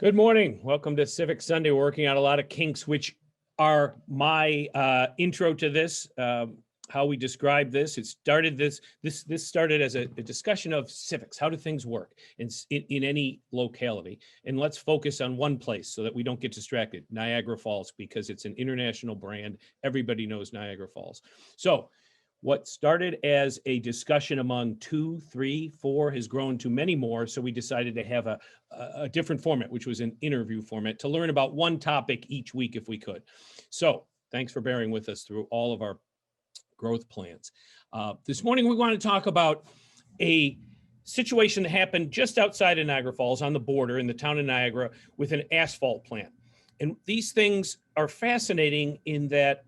Good morning. Welcome to Civics Sunday. We're working out a lot of kinks, which are my intro to this, how we describe this. It started this started as a discussion of civics. How do things work in any locality? And let's focus on one place so that we don't get distracted, Niagara Falls, because it's an international brand. Everybody knows Niagara Falls. So what started as a discussion among 2, 3, 4 has grown to many more. So we decided to have a different format, which was an interview format, to learn about one topic each week if we could. So thanks for bearing with us through all of our growth plans. This morning, we want to talk about a situation that happened just outside of Niagara Falls on the border in the town of Niagara with an asphalt plant. And these things are fascinating in that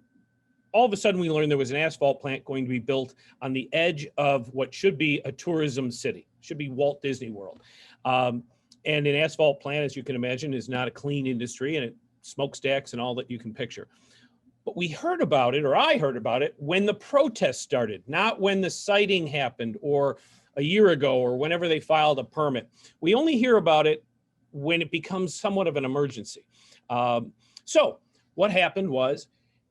all of a sudden we learned there was an asphalt plant going to be built on the edge of what should be a tourism city, should be Walt Disney World. And an asphalt plant, as you can imagine, is not a clean industry, and it smokestacks and all that you can picture. But we heard about it, or I heard about it, when the protest started, not when the siting happened or a year ago or whenever they filed a permit. We only hear about it when it becomes somewhat of an emergency. So what happened was,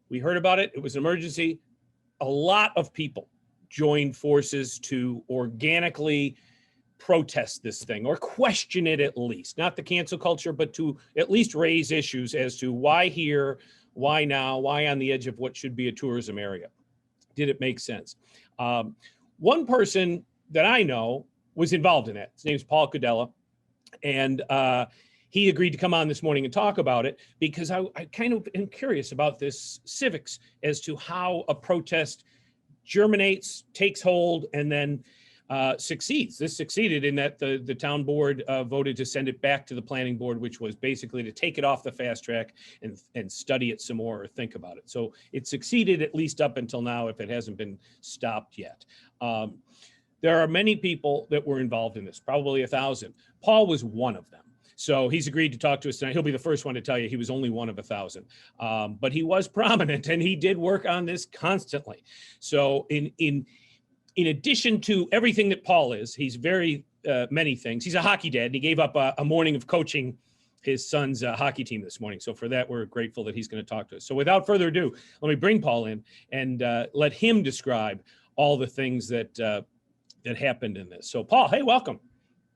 we heard about it. It was an emergency. A lot of people joined forces to organically protest this thing or question it at least. Not the cancel culture, but to at least raise issues as to why here, why now, why on the edge of what should be a tourism area. Did it make sense? One person that I know was involved in that. His name's Paul Cudella. And he agreed to come on this morning and talk about it because I kind of am curious about this civics as to how a protest germinates, takes hold, and then succeeds. This succeeded in that the town board voted to send it back to the planning board, which was basically to take it off the fast track and study it some more or think about it. So it succeeded at least up until now, if it hasn't been stopped yet. There are many people that were involved in this, probably 1,000. Paul was one of them. So he's agreed to talk to us tonight. He'll be the first one to tell you he was only one of 1,000. But he was prominent and he did work on this constantly. So in addition to everything that Paul is, he's very many things. He's a hockey dad and he gave up a morning of coaching his son's hockey team this morning. So for that, we're grateful that he's going to talk to us. So without further ado, let me bring Paul in and let him describe all the things that happened in this. So Paul, hey, welcome.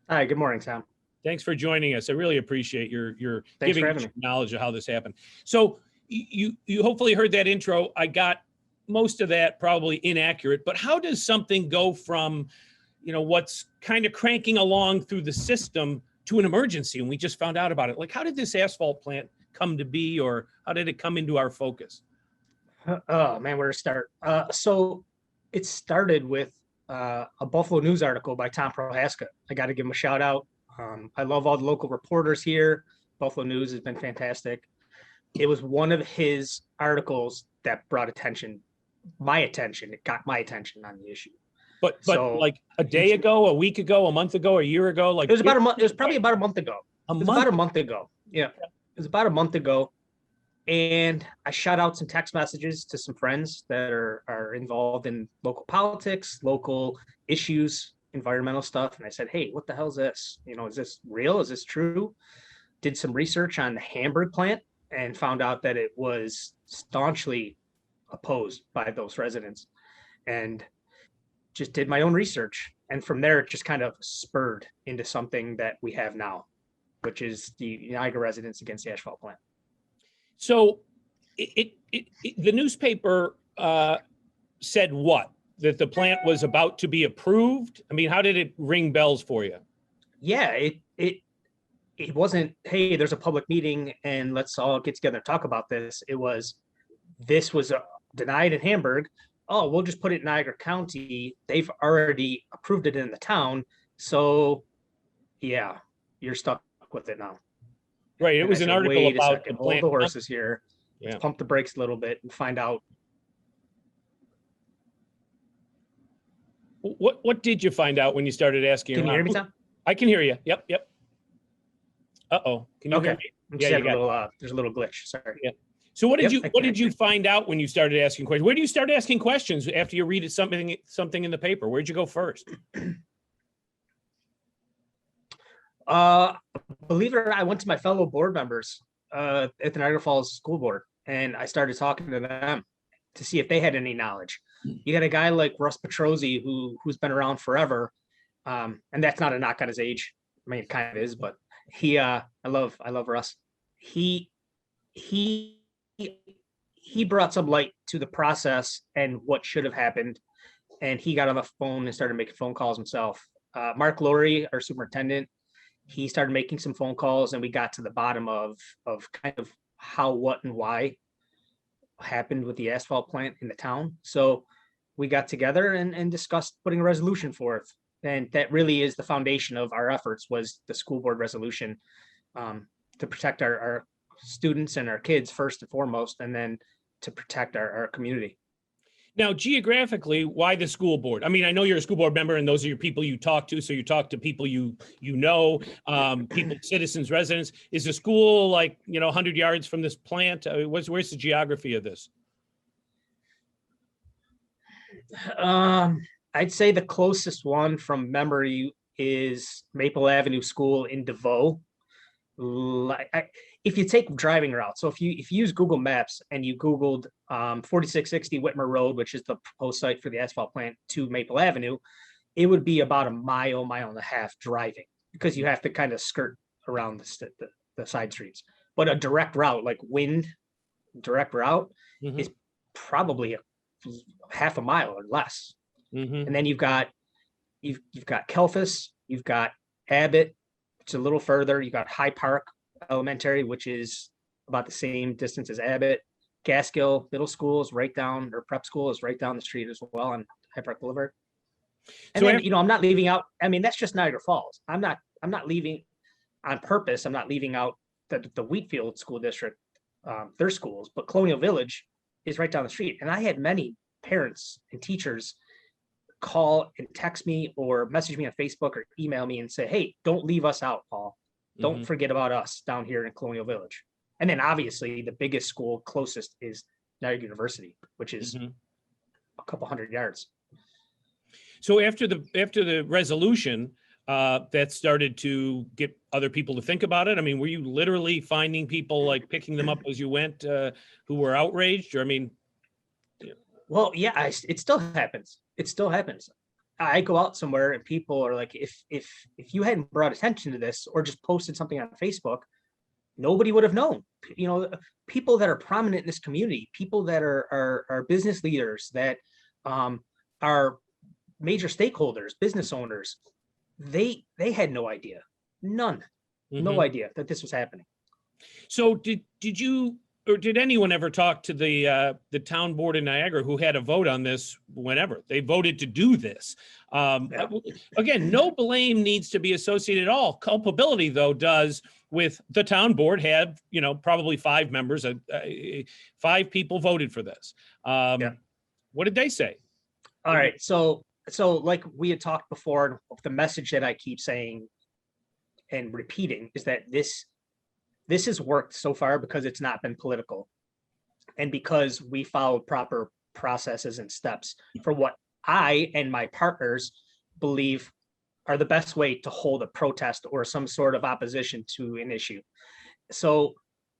Hi, good morning, Tom. Thanks for joining us. I really appreciate your giving us knowledge of how this happened. So you hopefully heard that intro. I got most of that probably inaccurate, but how does something go from, what's kind of cranking along through the system to an emergency? And we just found out about it. Like, how did this asphalt plant come to be, or how did it come into our focus? Oh man, where to start? So it started with a Buffalo News article by Tom Prohaska. I got to give him a shout out. I love all the local reporters here. Buffalo News has been fantastic. It was one of his articles that brought my attention. It got my attention on the issue. But so, like a day ago, a week ago, a month ago, a year ago, like it was about a month. It was probably about a month ago. About a month ago. Yeah, it was about a month ago. And I shot out some text messages to some friends that are involved in local politics, local issues, environmental stuff. And I said, hey, what the hell is this? Is this real? Is this true? Did some research on the Hamburg plant and found out that it was staunchly opposed by those residents, and just did my own research. And from there, it just kind of spurred into something that we have now, which is the Niagara Residents Against the Asphalt Plant. So the newspaper said what? That the plant was about to be approved? I mean, how did it ring bells for you? Yeah, it wasn't, hey, there's a public meeting and let's all get together and talk about this. This was denied in Hamburg. Oh, we'll just put it in Niagara County. They've already approved it in the town. So yeah, you're stuck with it now. Right. It was an article about the plant. Hold the horses here. Yeah. Let's pump the brakes a little bit and find out. What did you find out when you started asking? Can you hear me, Tom? I can hear you. Yep. Uh-oh. Can you hear me? Yeah, there's a little glitch. Sorry. Yeah. So what did you find out when you started asking questions? Where do you start asking questions after you read something in the paper? Where'd you go first? Uh, Believe it or not, I went to my fellow board members at the Niagara Falls School Board, and I started talking to them to see if they had any knowledge. You got a guy like Russ Petrozzi who's been around forever, and that's not a knock on his age. I mean, it kind of is, but I love Russ. He he he brought some light to the process and what should have happened, and he got on the phone and started making phone calls himself. Mark Laurie, our superintendent, he started making some phone calls, and we got to the bottom of kind of how, what, and why happened with the asphalt plant in the town. So we got together and discussed putting a resolution forth, and that really is the foundation of our efforts, was the school board resolution, to protect our students and our kids first and foremost, and then to protect our community. Now, geographically, why the school board? I mean, I know you're a school board member and those are your people you talk to. So you talk to people you know, people, citizens, residents. Is the school like, 100 yards from this plant? Where's the geography of this? I'd say the closest one from memory is Maple Avenue School in DeVoe. If you take driving route, so if you use Google Maps and you Googled 4660 Whitmer Road, which is the proposed site for the asphalt plant, to Maple Avenue, it would be about a mile and a half driving, because you have to kind of skirt around the side streets. But a direct route, like wind direct route, Mhm. is probably half a mile or less. Mhm. And then you've got Kelfus, you've got Abbott, which is a little further. You got High Park Elementary, which is about the same distance as Abbott. Gaskill Middle School is right down, or prep school is right down the street as well on High Park Boulevard. And So then, I'm not leaving out, I mean, that's just Niagara Falls. I'm not leaving on purpose. I'm not leaving out the Wheatfield School District, their schools, but Colonial Village is right down the street. And I had many parents and teachers call and text me or message me on Facebook or email me and say, hey, don't leave us out, Paul. Don't Mhm. forget about us down here in Colonial Village. And then obviously the biggest school closest is Niagara University, which is Mhm. a couple hundred yards. So after the resolution, that started to get other people to think about it. I mean, were you literally finding people, like picking them up as you went, who were outraged? Or, I mean, Well, yeah, it still happens. It still happens. I go out somewhere and people are like, if you hadn't brought attention to this or just posted something on Facebook, nobody would have known. People that are prominent in this community, people that are business leaders, that are major stakeholders, business owners, they had no idea, none, no mhm. idea that this was happening. So did you, or did anyone ever talk to the town board in Niagara, who had a vote on this whenever they voted to do this? Yeah. Again, no blame needs to be associated at all. Culpability, though, does, with the town board had, probably 5 members, 5 people voted for this. Yeah. What did they say? All right. So like we had talked before, the message that I keep saying and repeating is that this has worked so far because it's not been political, and because we followed proper processes and steps for what I and my partners believe are the best way to hold a protest or some sort of opposition to an issue. So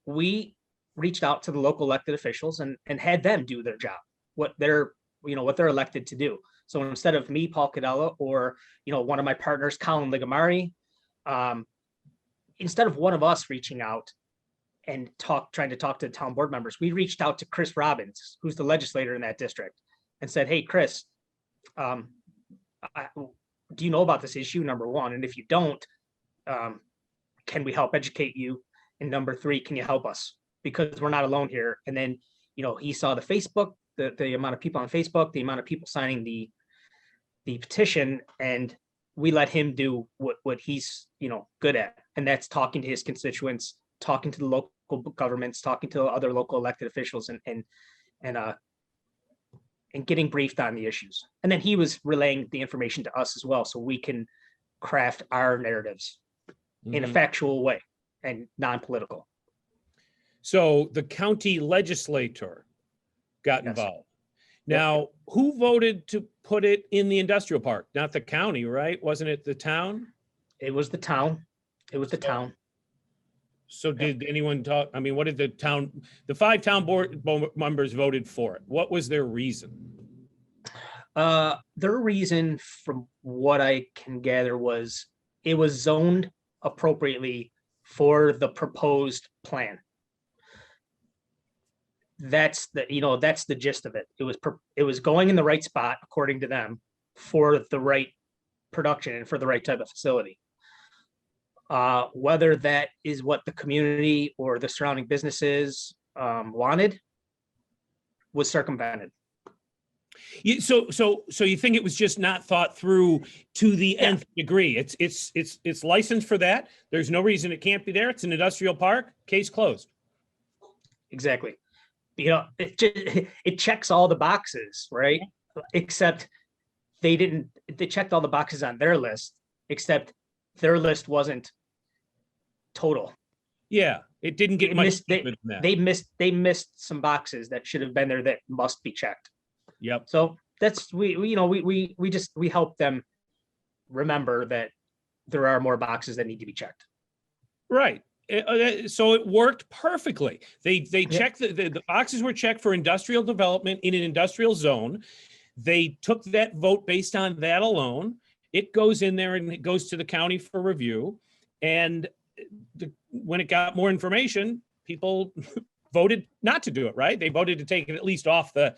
we reached out to the local elected officials and had them do their job, what they're elected to do. So instead of me, Paul Cadella, or one of my partners, Colin Ligamari, instead of one of us reaching out and trying to talk to the town board members, we reached out to Chris Robbins, who's the legislator in that district, and said, hey, Chris, do you know about this issue, number one? And if you don't, can we help educate you? And number 3, can you help us? Because we're not alone here. And then, he saw the Facebook, the amount of people on Facebook, the amount of people signing the petition, and we let him do what he's, good at. And that's talking to his constituents, talking to the local governments, talking to other local elected officials, and getting briefed on the issues. And then he was relaying the information to us as well, so we can craft our narratives in a factual way and non-political. So the county legislator got Yes. involved. Now, who voted to put it in the industrial park? Not the county, right? Wasn't it the town? It was the town. It was the town. So did anyone talk? I mean, what did the 5 town board members voted for it? What was their reason? Their reason, from what I can gather, was it was zoned appropriately for the proposed plan. That's the gist of it. It was going in the right spot according to them for the right production and for the right type of facility. Whether that is what the community or the surrounding businesses wanted was circumvented. So you think it was just not thought through to the nth degree? It's licensed for that. There's no reason it can't be there. It's an industrial park. Case closed. Exactly. It checks all the boxes, right? Except they checked all the boxes on their list, except their list wasn't total. Yeah, it didn't get much deeper than that. They missed some boxes that should have been there that must be checked. Yep. So that's we help them remember that there are more boxes that need to be checked. Right. So it worked perfectly. They checked the boxes were checked for industrial development in an industrial zone. They took that vote based on that alone. It goes in there and it goes to the county for review. And when it got more information, people voted not to do it, right? They voted to take it at least off the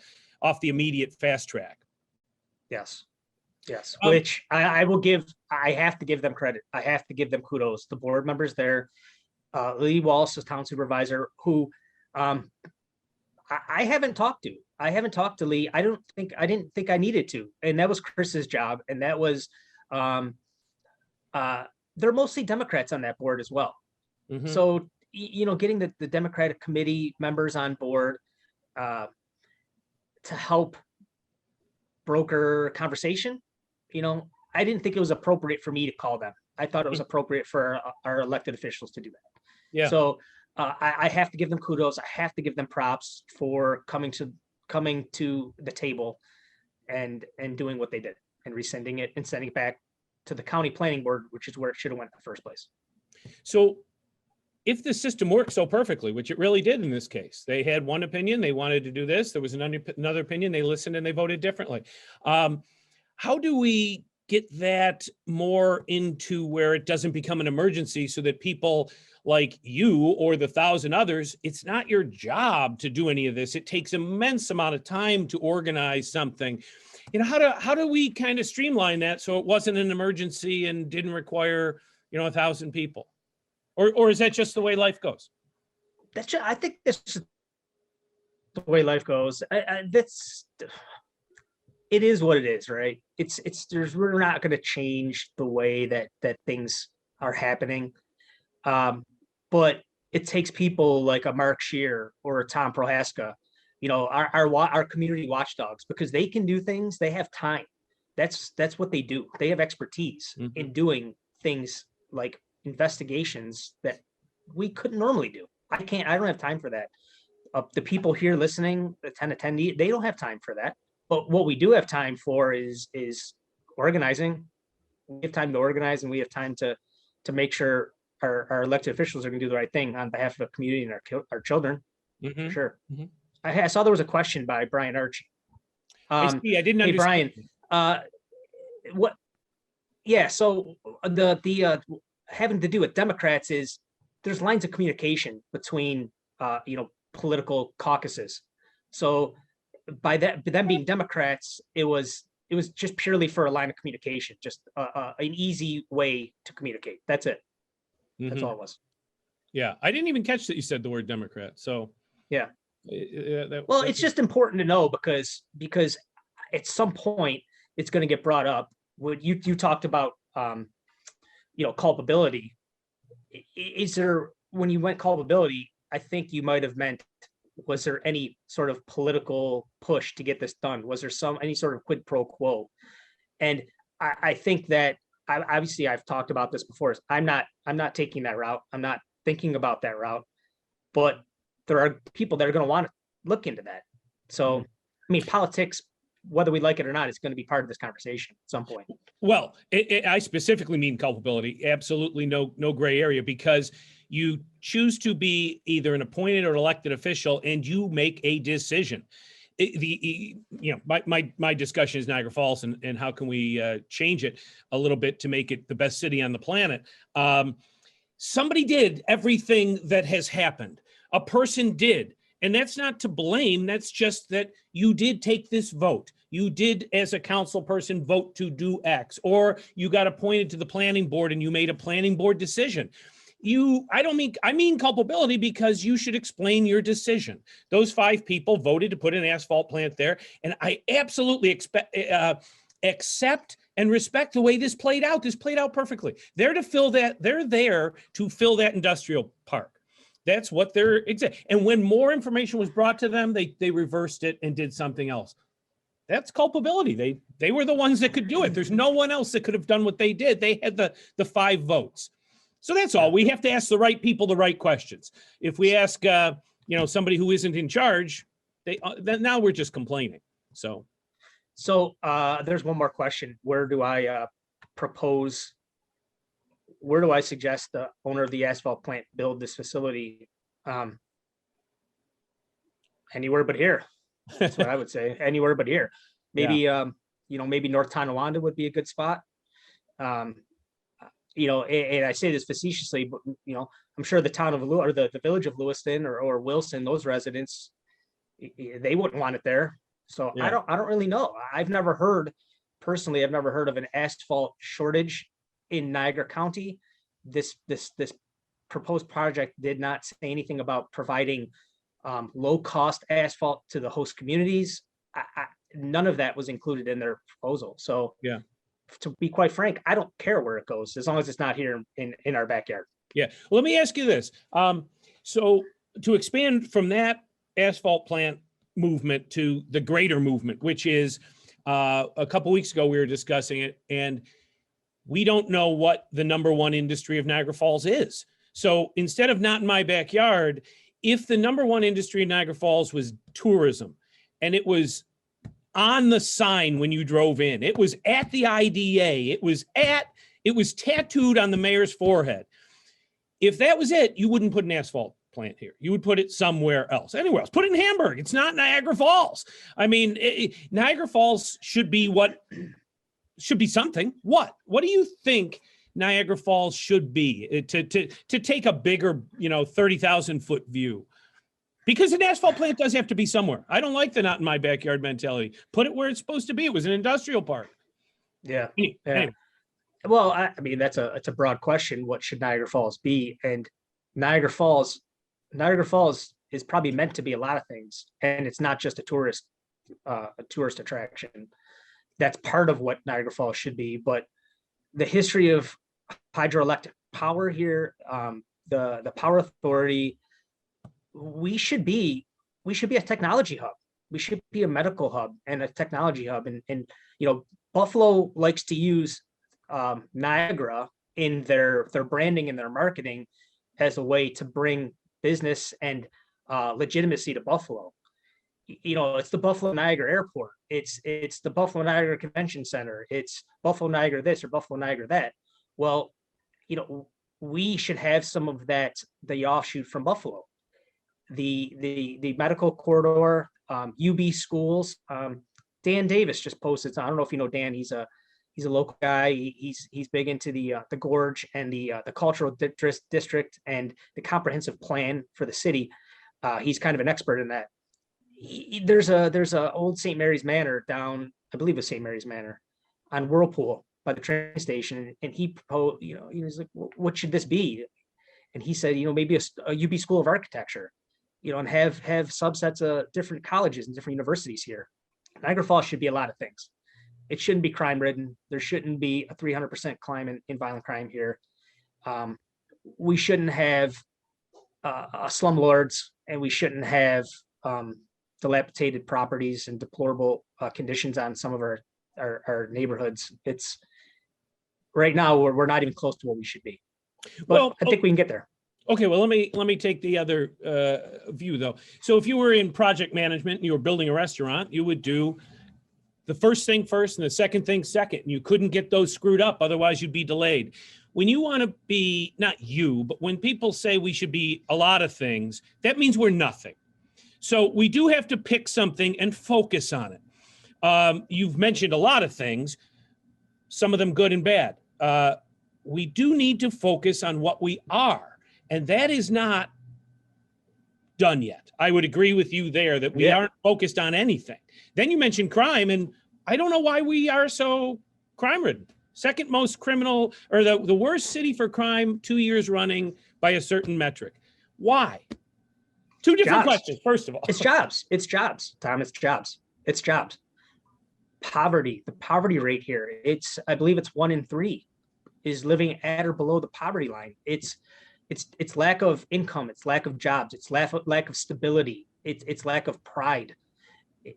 immediate fast track. Yes. Which I have to give them credit. I have to give them kudos. The board members there, Lee Wallace, the town supervisor, who I haven't talked to. I haven't talked to Lee. I didn't think I needed to. And that was Chris's job. And that was, they're mostly Democrats on that board as well. Mm-hmm. So, getting the Democratic committee members on board to help broker conversation, I didn't think it was appropriate for me to call them. I thought it was appropriate for our elected officials to do that. Yeah. So I have to give them kudos. I have to give them props for coming to the table and doing what they did and rescinding it and sending it back to the county planning board, which is where it should have went in the first place. So if the system works so perfectly, which it really did in this case, they had one opinion, they wanted to do this. There was another opinion, they listened and they voted differently. How do we get that more into where it doesn't become an emergency so that people like you or the 1,000 others, it's not your job to do any of this. It takes immense amount of time to organize something. How do we kind of streamline that so it wasn't an emergency and didn't require, 1,000 people? Or is that just the way life goes? I think that's just the way life goes. It is what it is, right? We're not going to change the way that things are happening. But it takes people like a Mark Scheer or a Tom Prohaska, our community watchdogs, because they can do things. They have time. That's what they do. They have expertise in doing things like investigations that we couldn't normally do. I don't have time for that. The people here listening, the 10 attendees, they don't have time for that. But what we do have time for is organizing. We have time to organize, and we have time to make sure our elected officials are going to do the right thing on behalf of the community and our children. For sure. Mm-hmm. I saw there was a question by Brian Archie. I didn't understand. Hey, Brian, what? Yeah. So the having to do with Democrats is there's lines of communication between political caucuses. So by them being Democrats, it was just purely for a line of communication, just an easy way to communicate. That's it. That's all it was. Yeah, I didn't even catch that you said the word Democrat. So yeah. It's just important to know because at some point it's going to get brought up. When you talked about culpability, is there, when you went culpability, I think you might have meant, was there any sort of political push to get this done? Was there any sort of quid pro quo? And I think that I've talked about this before. I'm not taking that route. I'm not thinking about that route, but there are people that are going to want to look into that. So, I mean, politics whether we like it or not, it's going to be part of this conversation at some point. Well, I specifically mean culpability. Absolutely no gray area, because you choose to be either an appointed or elected official and you make a decision. My discussion is Niagara Falls and how can we change it a little bit to make it the best city on the planet. Somebody did everything that has happened. A person did. And that's not to blame. That's just that you did take this vote. You did, as a council person, vote to do X, or you got appointed to the planning board and you made a planning board decision. I mean culpability, because you should explain your decision. Those 5 people voted to put an asphalt plant there. And I absolutely accept and respect the way this played out. This played out perfectly. They're there to fill that industrial park. That's what they're exact. And when more information was brought to them, they reversed it and did something else. That's culpability. They were the ones that could do it. There's no one else that could have done what they did. They had the 5 votes. So that's all. We have to ask the right people the right questions. If we ask somebody who isn't in charge, then now we're just complaining. So there's one more question. Where do I suggest the owner of the asphalt plant build this facility? Anywhere but here. That's what I would say. Anywhere but here. Maybe maybe North Tonawanda would be a good spot. And I say this facetiously, but I'm sure the town of or the village of Lewiston or Wilson, those residents, they wouldn't want it there. So yeah. I don't really know. I've never heard of an asphalt shortage in Niagara County. This proposed project did not say anything about providing low cost asphalt to the host communities. None of that was included in their proposal. So yeah. To be quite frank, I don't care where it goes as long as it's not here in our backyard. Yeah. Well, let me ask you this. So to expand from that asphalt plant movement to the greater movement, which is a couple weeks ago, we were discussing it, and we don't know what the number one industry of Niagara Falls is. So instead of not in my backyard, if the number one industry in Niagara Falls was tourism, and it was on the sign when you drove in, it was at the IDA, it was tattooed on the mayor's forehead. If that was it, you wouldn't put an asphalt plant here. You would put it somewhere else, anywhere else. Put it in Hamburg. It's not Niagara Falls. I mean, Niagara Falls should be something. What do you think Niagara Falls should be to take a bigger, 30,000 foot view? Because an asphalt plant does have to be somewhere. I don't like the not in my backyard mentality. Put it where it's supposed to be. It was an industrial park. Yeah. Anyway. Well, I mean, it's a broad question. What should Niagara Falls be? And Niagara Falls is probably meant to be a lot of things. And it's not just a tourist attraction. That's part of what Niagara Falls should be. But the history of hydroelectric power here, the power authority, we should be a technology hub. We should be a medical hub and a technology hub. And Buffalo likes to use Niagara in their branding and their marketing as a way to bring business and legitimacy to Buffalo. It's the Buffalo Niagara Airport. It's the Buffalo Niagara Convention Center. It's Buffalo Niagara this or Buffalo Niagara that. Well, we should have some of that, the offshoot from Buffalo. The medical corridor, UB schools. Dan Davis just posted. I don't know if you know Dan. He's a local guy. He's big into the gorge and the cultural district and the comprehensive plan for the city. He's kind of an expert in that. There's a old St. Mary's Manor down, I believe it's St. Mary's Manor, on Whirlpool by the train station, and he proposed. He was like, what should this be? And he said, maybe a UB School of Architecture. And have subsets of different colleges and different universities here. Niagara Falls should be a lot of things. It shouldn't be crime ridden. There shouldn't be a 300% climb in violent crime here. We shouldn't have slumlords, and we shouldn't have dilapidated properties and deplorable conditions on some of our neighborhoods. It's right now we're not even close to what we should be. But I think we can get there. Okay, well, let me take the other view, though. So if you were in project management and you were building a restaurant, you would do the first thing first and the second thing second. And you couldn't get those screwed up. Otherwise, you'd be delayed. When you want to be, not you, but when people say we should be a lot of things, that means we're nothing. So we do have to pick something and focus on it. You've mentioned a lot of things, some of them good and bad. We do need to focus on what we are, and that is not done yet. I would agree with you there that we aren't focused on anything. Then you mentioned crime, and I don't know why we are so crime ridden. Second most criminal, or the worst city for crime 2 years running by a certain metric. Why? Two different questions, first of all. It's jobs. It's jobs, Tom. It's jobs. It's jobs. Poverty, the poverty rate here, I believe it's 1 in 3 is living at or below the poverty line. It's lack of income, it's lack of jobs, it's lack of stability, it's lack of pride.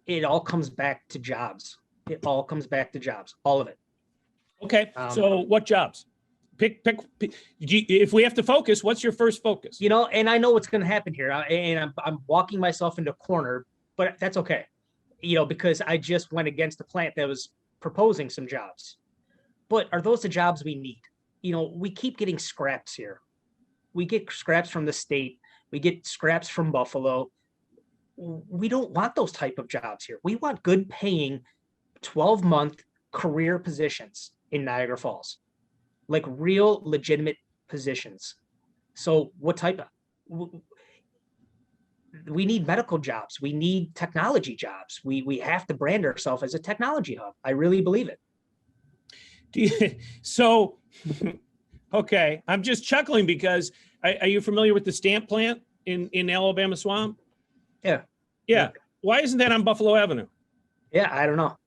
It all comes back to jobs. It all comes back to jobs, all of it. Okay, so what jobs? Pick. If we have to focus, what's your first focus? And I know what's going to happen here, and I'm walking myself into a corner, but that's okay. Because I just went against the plant that was proposing some jobs. But are those the jobs we need? We keep getting scraps here. We get scraps from the state. We get scraps from Buffalo. We don't want those type of jobs here. We want good paying 12-month career positions in Niagara Falls, like real legitimate positions. So what type of? We need medical jobs. We need technology jobs. We have to brand ourselves as a technology hub. I really believe it. Okay, I'm just chuckling because are you familiar with the stamp plant in Alabama Swamp? Yeah. Why isn't that on Buffalo Avenue? Yeah, I don't know.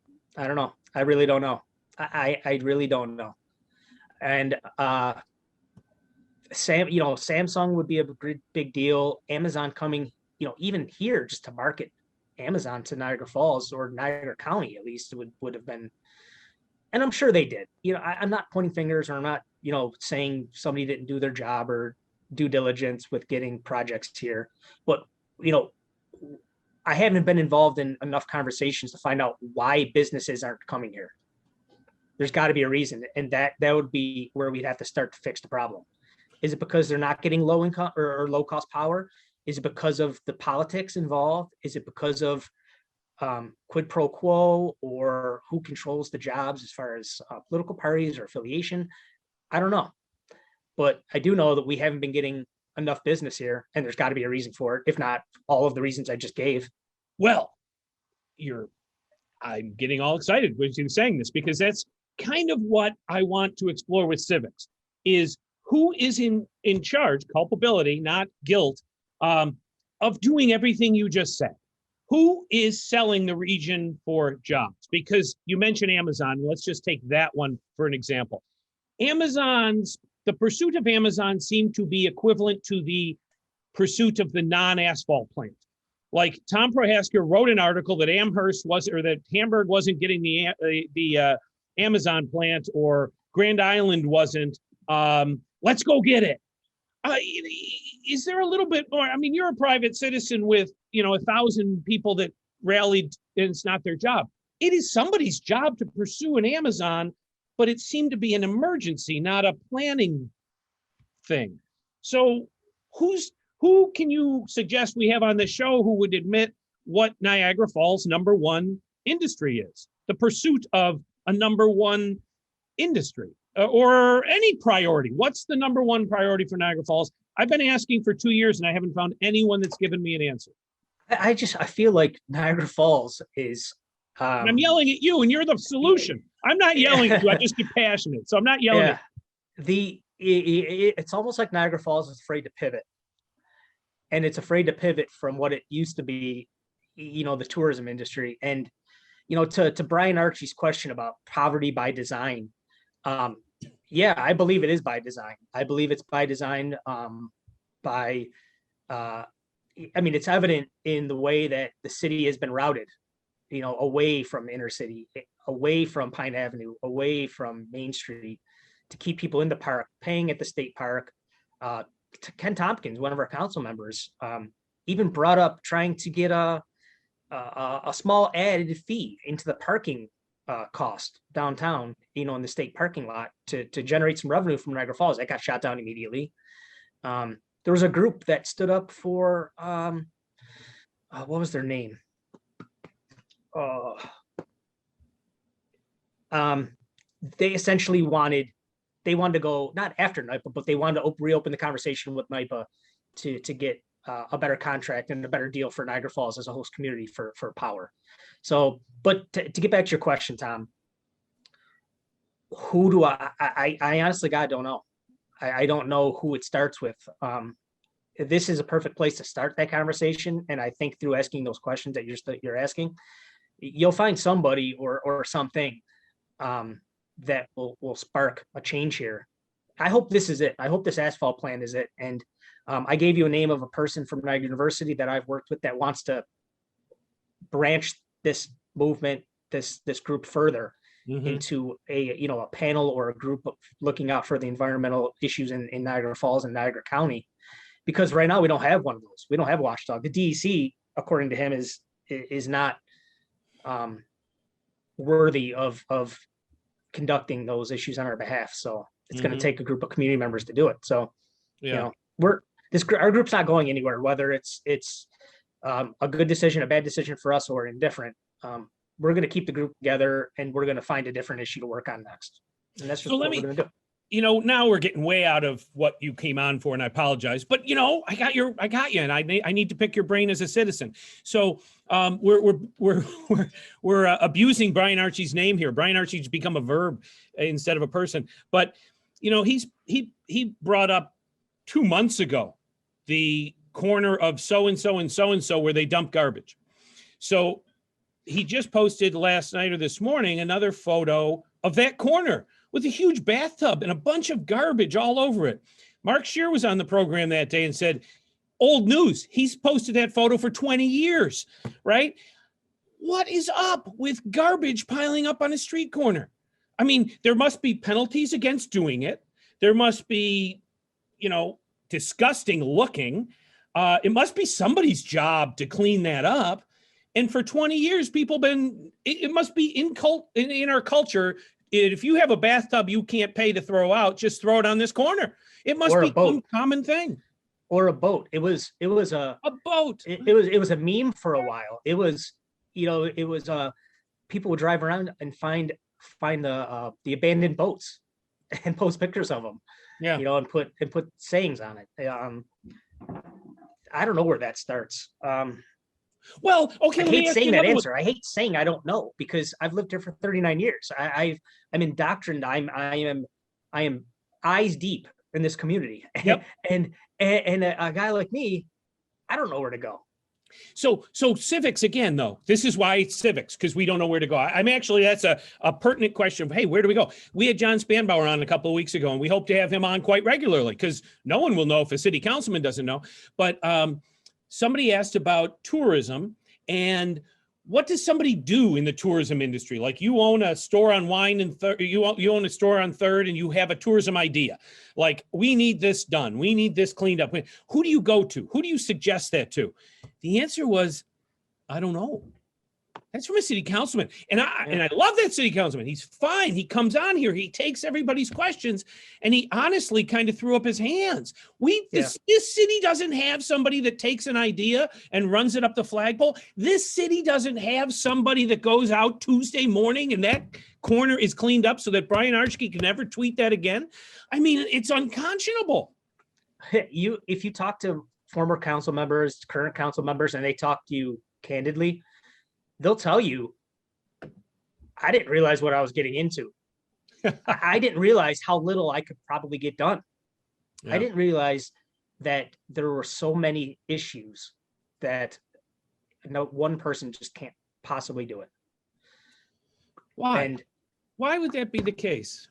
I really don't know. I really don't know. And Samsung would be a big deal. Amazon coming, even here just to market Amazon to Niagara Falls or Niagara County, at least would have been. And I'm sure they did. I'm not pointing fingers, or I'm not, saying somebody didn't do their job or due diligence with getting projects here. But, I haven't been involved in enough conversations to find out why businesses aren't coming here. There's got to be a reason. And that would be where we'd have to start to fix the problem. Is it because they're not getting low income or low cost power? Is it because of the politics involved? Is it because of quid pro quo, or who controls the jobs as far as political parties or affiliation? I don't know. But I do know that we haven't been getting enough business here, and there's got to be a reason for it, if not all of the reasons I just gave. Well, I'm getting all excited with you saying this, because that's kind of what I want to explore with civics, is who is in charge, culpability, not guilt, of doing everything you just said. Who is selling the region for jobs? Because you mentioned Amazon. Let's just take that one for an example. The pursuit of Amazon seemed to be equivalent to the pursuit of the non-asphalt plant. Like Tom Prohaska wrote an article that that Hamburg wasn't getting the Amazon plant, or Grand Island wasn't. Let's go get it. Is there a little bit more? I mean, you're a private citizen with 1,000 people that rallied, and it's not their job. It is somebody's job to pursue an Amazon, but it seemed to be an emergency, not a planning thing. So who can you suggest we have on the show who would admit what Niagara Falls' number one industry is? The pursuit of a number one industry, or any priority. What's the number one priority for Niagara Falls? I've been asking for 2 years and I haven't found anyone that's given me an answer. I feel like Niagara Falls is. I'm yelling at you, and you're the solution. I'm not yelling at you. I just get passionate, so I'm not yelling at you. It's almost like Niagara Falls is afraid to pivot, and it's afraid to pivot from what it used to be, the tourism industry. And to Brian Archie's question about poverty by design, I believe it is by design. I believe it's by design. It's evident in the way that the city has been routed, away from inner city, away from Pine Avenue, away from Main Street, to keep people in the park, paying at the state park. Ken Tompkins, one of our council members, even brought up trying to get a small added fee into the parking cost downtown, in the state parking lot to generate some revenue from Niagara Falls. That got shot down immediately. There was a group that stood up for what was their name? They essentially wanted to go not after NYPA, but they wanted to reopen the conversation with NYPA to get a better contract and a better deal for Niagara Falls as a host community for power. So, but to get back to your question, Tom, who do I honestly, God, don't know. I don't know who it starts with. This is a perfect place to start that conversation. And I think through asking those questions that you're asking, you'll find somebody or something that will spark a change here. I hope this is it. I hope this asphalt plan is it. And I gave you a name of a person from Niagara University that I've worked with that wants to branch this movement, this group further into a panel or a group of looking out for the environmental issues in Niagara Falls and Niagara County. Because right now we don't have one of those. We don't have a watchdog. The DEC, according to him, is not worthy of conducting those issues on our behalf. So it's going to take a group of community members to do it. So our group's not going anywhere, whether it's a good decision, a bad decision for us, or indifferent. We're going to keep the group together, and we're going to find a different issue to work on next. And that's just what we're going to do. Now we're getting way out of what you came on for, and I apologize, but I got you, and I need to pick your brain as a citizen. So we're abusing Brian Archie's name here. Brian Archie's become a verb instead of a person. But he brought up 2 months ago the corner of so and so and so and so where they dump garbage. So he just posted last night or this morning another photo of that corner with a huge bathtub and a bunch of garbage all over it. Mark Scheer was on the program that day and said, old news. He's posted that photo for 20 years, right? What is up with garbage piling up on a street corner? I mean, there must be penalties against doing it. There must be, disgusting looking. It must be somebody's job to clean that up. And for 20 years, it must be in our culture. If you have a bathtub you can't pay to throw out, just throw it on this corner. It must be some common thing. Or a boat. It was a boat. It was a meme for a while. It was people would drive around and find the abandoned boats and post pictures of them. Yeah. And put sayings on it. I don't know where that starts. Well, okay. I hate saying that answer. I hate saying I don't know, because I've lived here for 39 years. I'm indoctrined. I am eyes deep in this community. Yep. and a guy like me, I don't know where to go. So civics again, though. This is why it's civics, because we don't know where to go. That's a pertinent question. Hey, where do we go? We had John Spanbauer on a couple of weeks ago, and we hope to have him on quite regularly, because no one will know if a city councilman doesn't know. But somebody asked about tourism, and what does somebody do in the tourism industry? Like, you own a store on Wine and you own a store on Third, and you have a tourism idea. Like, we need this done. We need this cleaned up. Who do you go to? Who do you suggest that to? The answer was, I don't know. That's from a city councilman. And I love that city councilman. He's fine. He comes on here. He takes everybody's questions, and he honestly kind of threw up his hands. This city doesn't have somebody that takes an idea and runs it up the flagpole. This city doesn't have somebody that goes out Tuesday morning and that corner is cleaned up so that Brian Archie can never tweet that again. I mean, it's unconscionable. If you talk to former council members, current council members, and they talk to you candidly, they'll tell you, I didn't realize what I was getting into. I didn't realize how little I could probably get done. Yeah. I didn't realize that there were so many issues that no one person just can't possibly do it. Why? And why would that be the case?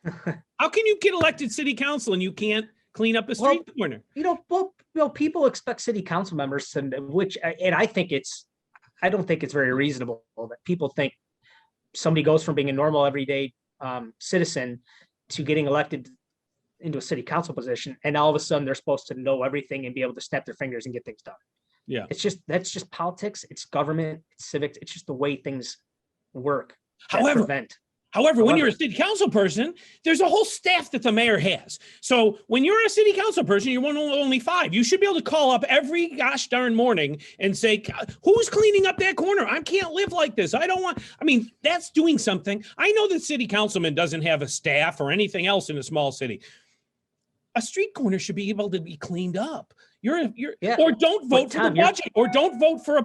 How can you get elected city council and you can't clean up a street corner? People expect city council members, and I don't think it's very reasonable that people think somebody goes from being a normal everyday citizen to getting elected into a city council position, and all of a sudden they're supposed to know everything and be able to snap their fingers and get things done. Yeah, that's just politics. It's government. It's civics. It's just the way things work to However, prevent. when you're a city council person, there's a whole staff that the mayor has. So when you're a city council person, you're one of only 5. You should be able to call up every gosh darn morning and say, who's cleaning up that corner? I can't live like this. That's doing something. I know that city councilman doesn't have a staff or anything else in a small city. A street corner should be able to be cleaned up. Or don't vote for the budget, or don't vote for a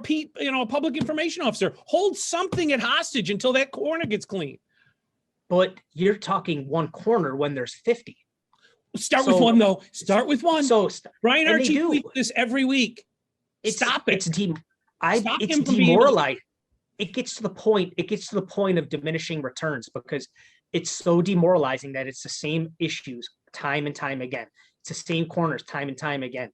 public information officer. Hold something at hostage until that corner gets clean. But you're talking one corner when there's 50. Start with one, though. Start with one. So Brian Archie tweets this every week. Stop it. It's demoralizing. It gets to the point. It gets to the point of diminishing returns because it's so demoralizing that it's the same issues time and time again. It's the same corners time and time again.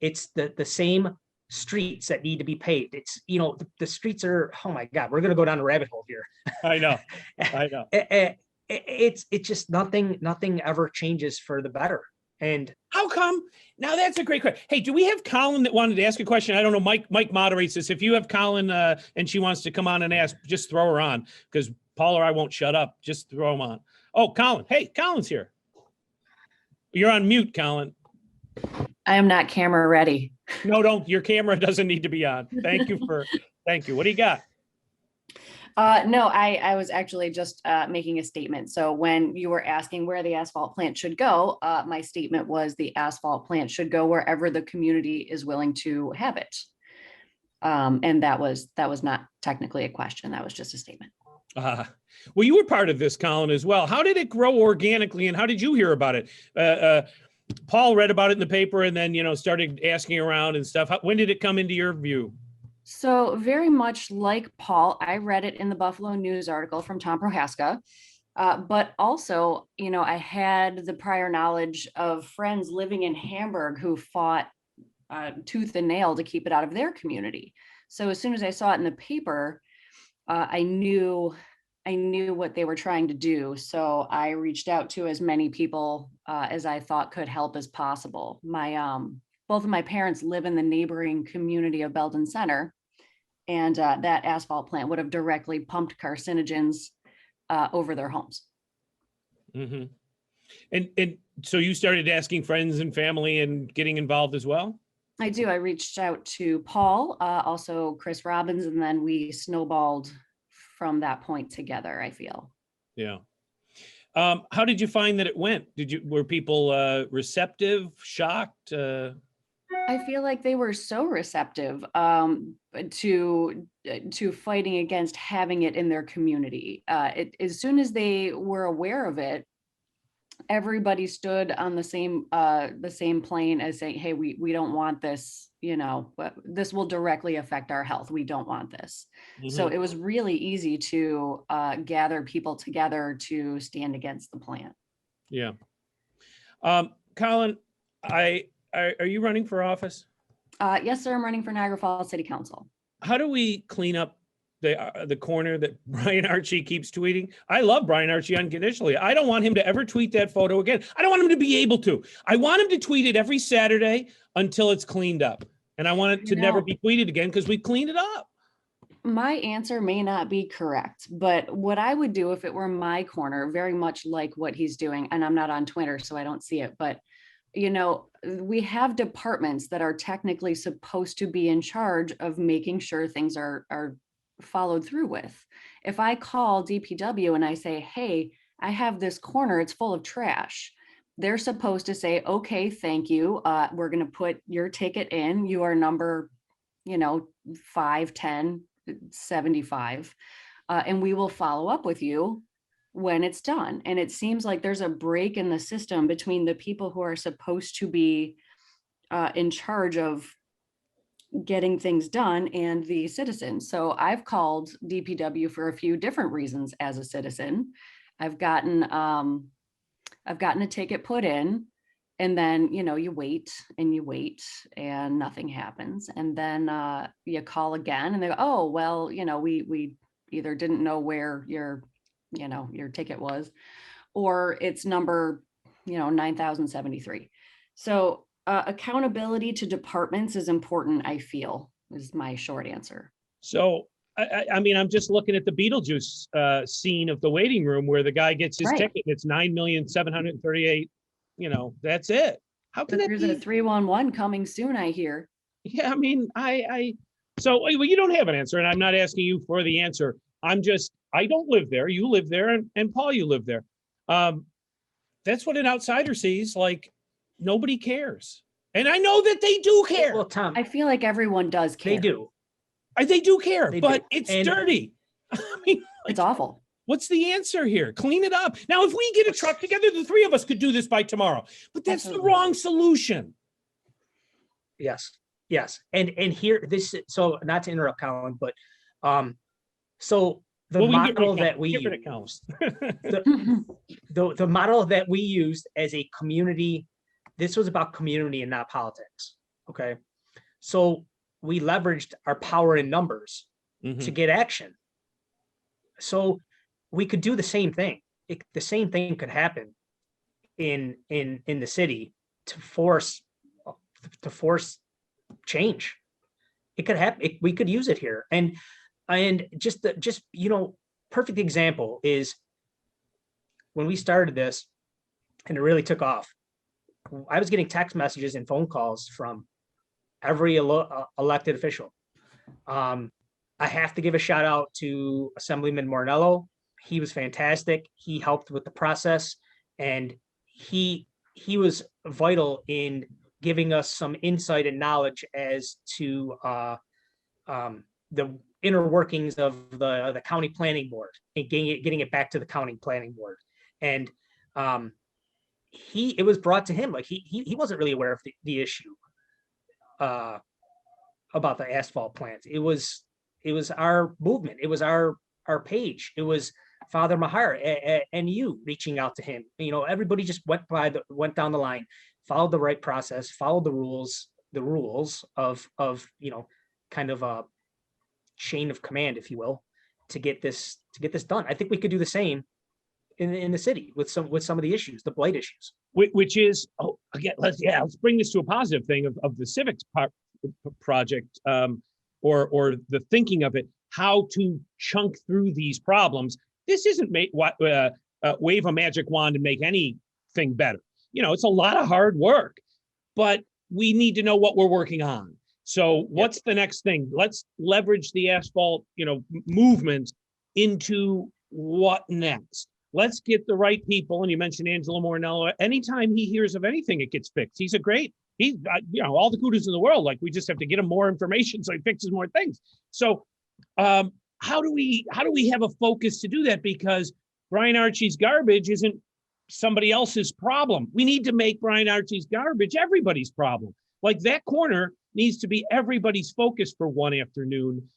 It's the same streets that need to be paved. It's, the streets are, oh my God, we're going to go down a rabbit hole here. I know. It's just nothing ever changes for the better. And how come? Now that's a great question. Hey, do we have Colin that wanted to ask a question? I don't know. Mike moderates this. If you have Colin and she wants to come on and ask, just throw her on because Paul or I won't shut up. Just throw him on. Oh, Colin. Hey, Colin's here. You're on mute, Colin. I am not camera ready. No, don't. Your camera doesn't need to be on. Thank you. What do you got? No, I was actually just making a statement. So when you were asking where the asphalt plant should go, my statement was the asphalt plant should go wherever the community is willing to have it. And that was not technically a question. That was just a statement. Well, you were part of this, Colin, as well. How did it grow organically and how did you hear about it? Paul read about it in the paper and then, started asking around and stuff. When did it come into your view? So very much like Paul, I read it in the Buffalo News article from Tom Prohaska, but also, I had the prior knowledge of friends living in Hamburg who fought tooth and nail to keep it out of their community. So as soon as I saw it in the paper, I knew what they were trying to do. So I reached out to as many people as I thought could help as possible. Both of my parents live in the neighboring community of Belden Center, and that asphalt plant would have directly pumped carcinogens over their homes. Mm-hmm. And so you started asking friends and family and getting involved as well? I do. I reached out to Paul, also Chris Robbins, and then we snowballed from that point together, I feel. Yeah. How did you find that it went? Were people receptive, shocked? I feel like they were so receptive to fighting against having it in their community. As soon as they were aware of it, everybody stood on the same plane as saying, hey, we don't want this, this will directly affect our health. We don't want this. Mm-hmm. So it was really easy to gather people together to stand against the plant. Yeah. Colin, are you running for office? Yes, sir. I'm running for Niagara Falls City Council. How do we clean up the corner that Brian Archie keeps tweeting? I love Brian Archie unconditionally. I don't want him to ever tweet that photo again. I don't want him to be able to. I want him to tweet it every Saturday until it's cleaned up. And I want it to never be tweeted again because we've cleaned it up. My answer may not be correct, but what I would do if it were my corner, very much like what he's doing, and I'm not on Twitter, so I don't see it, but we have departments that are technically supposed to be in charge of making sure things are followed through with. If I call DPW and I say, hey, I have this corner, it's full of trash, they're supposed to say, okay, thank you. We're going to put your ticket in. You are number, 5, 10, 75, and we will follow up with you when it's done. And it seems like there's a break in the system between the people who are supposed to be in charge of getting things done and the citizens. So I've called DPW for a few different reasons as a citizen. I've gotten a ticket put in, and then, you wait and nothing happens. And then you call again and they go, oh, well, we either didn't know where your ticket was, or it's number, 9073. So accountability to departments is important, I feel, is my short answer. So I mean, I'm just looking at the Beetlejuice scene of the waiting room where the guy gets his Right. ticket and it's 9,738,000. You know, that's it. How can that There's be? a 311 coming soon, I hear. Yeah, I mean, so well, you don't have an answer, and I'm not asking you for the answer. I don't live there. You live there, and Paul, you live there. That's what an outsider sees. Like, nobody cares, and I know that they do care. Well, Tom, I feel like everyone does care. they do. They do care, They but do. it's And- dirty. I mean, It's awful. what's the answer here? Clean it up. Now, if we get a truck together, the three of us could do this by tomorrow, but that's Absolutely. the wrong solution. Yes, yes. And here, so not to interrupt Colin, but so the Well, we can get rid model of that we get rid of use, Colin. the model that we used as a community, this was about community and not politics. Okay. So we leveraged our power in numbers Mhm. to get action. So we could do the same thing. The same thing could happen in the city to force change. It could happen. We could use it here. And just perfect example is when we started this and it really took off. I was getting text messages and phone calls from every elected official. I have to give a shout out to Assemblyman Mornello. He was fantastic. He helped with the process, and he was vital in giving us some insight and knowledge as to the inner workings of the county planning board and getting it back to the county planning board. And it was brought to him, like he wasn't really aware of the issue about the asphalt plants. It was our movement. It was our page. It was Father Mahar and you reaching out to him. Everybody just went down the line, followed the right process, followed the rules of kind of a chain of command, if you will, to get this done. I think we could do the same in the city with some of the issues, the blight issues. Which is, again, let's bring this to a positive thing of the civics project, or the thinking of it, how to chunk through these problems. This isn't wave a magic wand and make anything better. It's a lot of hard work, but we need to know what we're working on. So what's the next thing? Let's leverage the asphalt, movement into what next? Let's get the right people. And you mentioned Angelo Mornello. Anytime he hears of anything, it gets fixed. He's all the kudos in the world. Like, we just have to get him more information so he fixes more things. So how do we have a focus to do that? Because Brian Archie's garbage isn't somebody else's problem. We need to make Brian Archie's garbage everybody's problem. Like, that corner needs to be everybody's focus for one afternoon,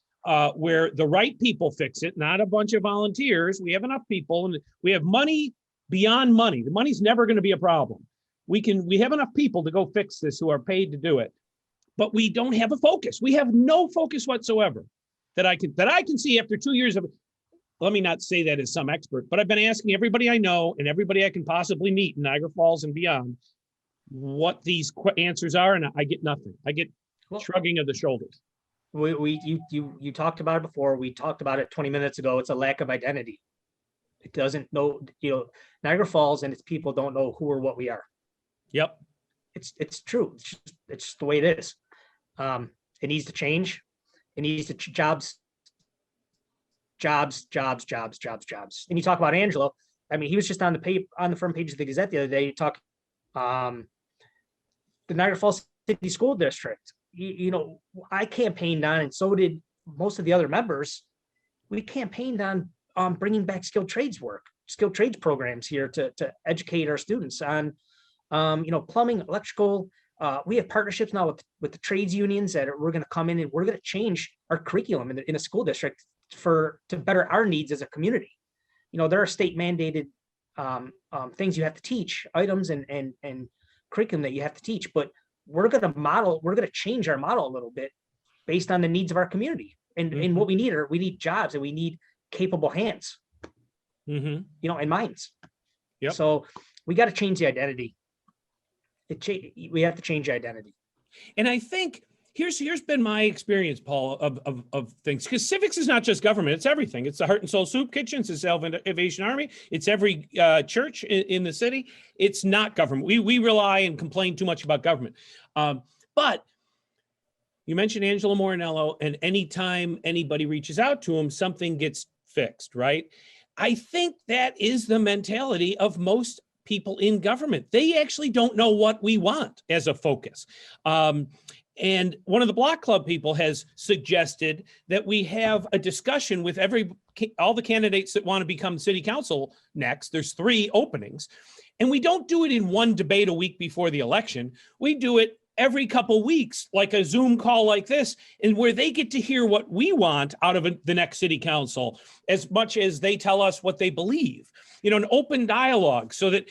where the right people fix it, not a bunch of volunteers. We have enough people, and we have money beyond money. The money's never going to be a problem. We have enough people to go fix this who are paid to do it, but we don't have a focus. We have no focus whatsoever that I can see after 2 years of it. Let me not say that as some expert, but I've been asking everybody I know and everybody I can possibly meet in Niagara Falls and beyond what these answers are, and I get nothing. I get shrugging of the shoulders. You talked about it before. We talked about it 20 minutes ago. It's a lack of identity. It doesn't know, Niagara Falls and its people don't know who or what we are. Yep. It's true. It's just the way it is. It needs to change. It needs to jobs. And you talk about Angelo. I mean, he was just on the front page of the Gazette the other day. Talking the Niagara Falls City School District. I campaigned on, and so did most of the other members. We campaigned on bringing back skilled trades programs here to educate our students on, plumbing, electrical. We have partnerships now with the trades unions that we're going to come in, and we're going to change our curriculum in a school district to better our needs as a community. There are state mandated things you have to teach, items and curriculum that you have to teach, but we're going to change our model a little bit based on the needs of our community. And what we need jobs, and we need capable hands, and minds. Yep. So we got to change the identity. We have to change the identity. And I think here's been my experience, Paul, of things, because civics is not just government, it's everything. It's the Heart and Soul Soup Kitchens, it's Salvation Army, it's every church in the city. It's not government. We rely and complain too much about government. But you mentioned Angelo Morinello, and anytime anybody reaches out to him, something gets fixed, right? I think that is the mentality of most people in government. They actually don't know what we want as a focus. And one of the Block Club people has suggested that we have a discussion with all the candidates that want to become city council next. There's 3 openings. And we don't do it in one debate a week before the election. We do it every couple weeks, like a Zoom call like this, and where they get to hear what we want out of the next city council, as much as they tell us what they believe. An open dialogue, so that,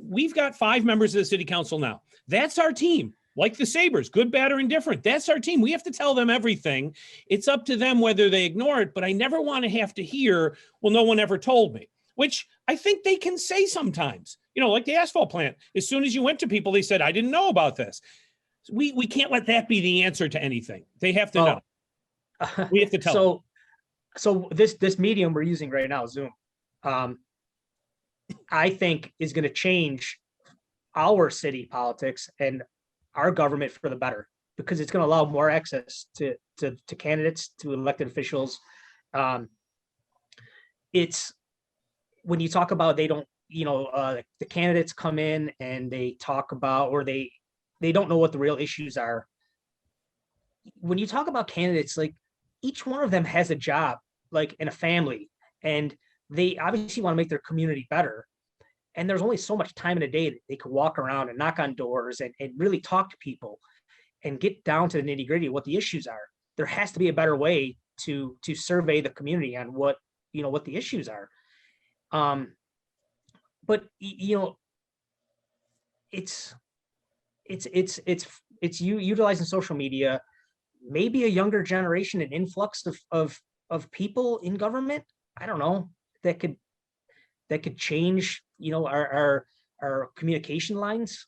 we've got 5 members of the city council now. That's our team. Like the Sabres, good, bad, or indifferent. That's our team. We have to tell them everything. It's up to them whether they ignore it, but I never want to have to hear, well, no one ever told me, which I think they can say sometimes. Like the asphalt plant. As soon as you went to people, they said, I didn't know about this. We can't let that be the answer to anything. They have to know. We have to tell them. So this medium we're using right now, Zoom, I think is going to change our city politics and our government for the better, because it's going to allow more access to candidates, to elected officials. It's when you talk about they don't, the candidates come in and they talk about, or they don't know what the real issues are. When you talk about candidates, like each one of them has a job, like in a family, and they obviously want to make their community better. And there's only so much time in a day that they could walk around and knock on doors and really talk to people and get down to the nitty gritty of what the issues are. There has to be a better way to survey the community on what the issues are. But it's you utilizing social media, maybe a younger generation, an influx of people in government. I don't know, that could change, our communication lines,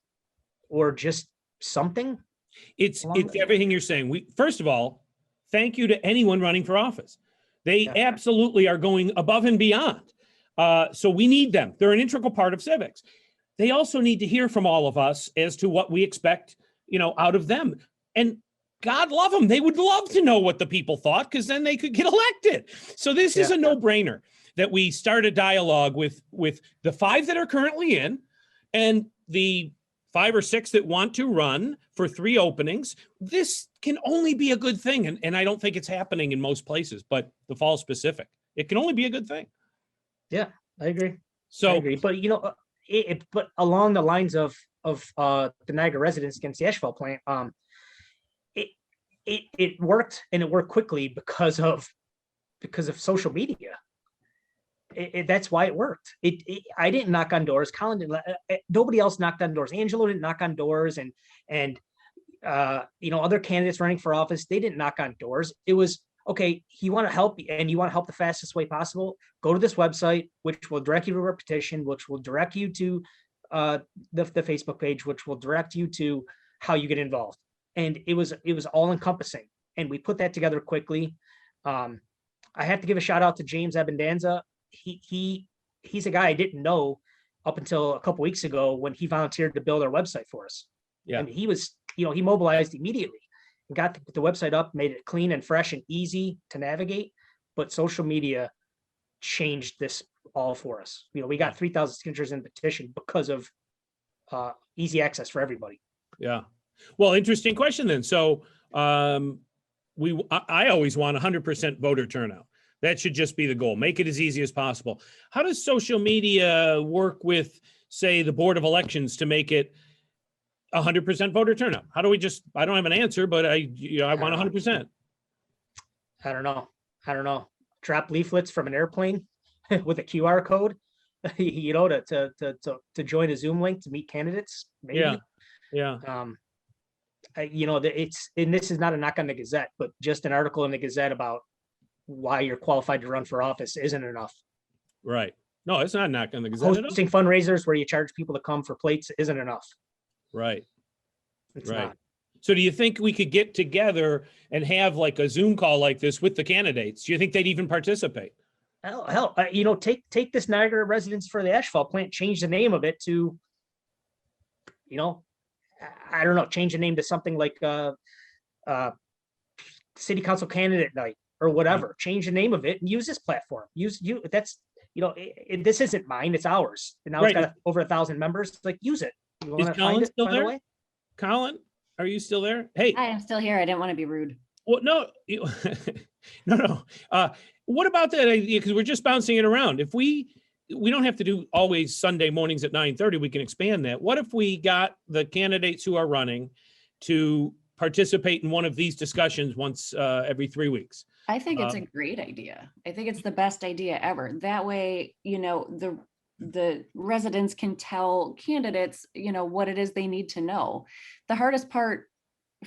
or just something. It's everything you're saying. First of all, thank you to anyone running for office. They absolutely are going above and beyond. So we need them. They're an integral part of civics. They also need to hear from all of us as to what we expect, out of them. And God love them. They would love to know what the people thought, because then they could get elected. So this is a no-brainer that we start a dialogue with the 5 that are currently in, and the 5 or 6 that want to run for 3 openings. This can only be a good thing. And I don't think it's happening in most places, but the fall specific, it can only be a good thing. Yeah, I agree. So, I agree. But, but along the lines of the Niagara residents against the asphalt plant, it worked, and it worked quickly because of social media. That's why it worked. I didn't knock on doors. Colin didn't. Nobody else knocked on doors. Angelo didn't knock on doors, and other candidates running for office, they didn't knock on doors. It was, okay, you want to help, and you want to help the fastest way possible, go to this website, which will direct you to a petition, which will direct you to the Facebook page, which will direct you to how you get involved. And it was all encompassing, and we put that together quickly. I have to give a shout out to James Abendanza. He's a guy I didn't know up until a couple weeks ago, when he volunteered to build our website for us. Yeah. And he was, he mobilized immediately and got the website up, made it clean and fresh and easy to navigate. But social media changed this all for us. We got 3,000 signatures in the petition because of easy access for everybody. Yeah. Well, interesting question then. So I always want 100% voter turnout. That should just be the goal. Make it as easy as possible. How does social media work with, say, the Board of Elections to make it 100% voter turnout? How do we I don't have an answer, but I want 100%. I don't know. Drop leaflets from an airplane with a QR code, to join a Zoom link to meet candidates. Maybe. Yeah. And this is not a knock on the Gazette, but just an article in the Gazette about why you're qualified to run for office isn't enough. Right. No, it's not a knock on the Gazette. Hosting fundraisers where you charge people to come for plates isn't enough. Right. It's not. So do you think we could get together and have like a Zoom call like this with the candidates? Do you think they'd even participate? Hell, take this Niagara Residents for the Asphalt Plant, change the name of it to, I don't know, change the name to something like City Council Candidate Night or whatever. Change the name of it and use this platform. This isn't mine, it's ours. And now it's got over 1,000 members. Like, use it. You want to find a way? Colin, are you still there? Hey, I am still here. I didn't want to be rude. well, no, no. What about that idea? Because we're just bouncing it around. If we don't have to do always Sunday mornings at 9:30, we can expand that. What if we got the candidates who are running to participate in one of these discussions once every 3 weeks? I think it's a great idea. I think it's the best idea ever. That way, the residents can tell candidates, what it is they need to know. The hardest part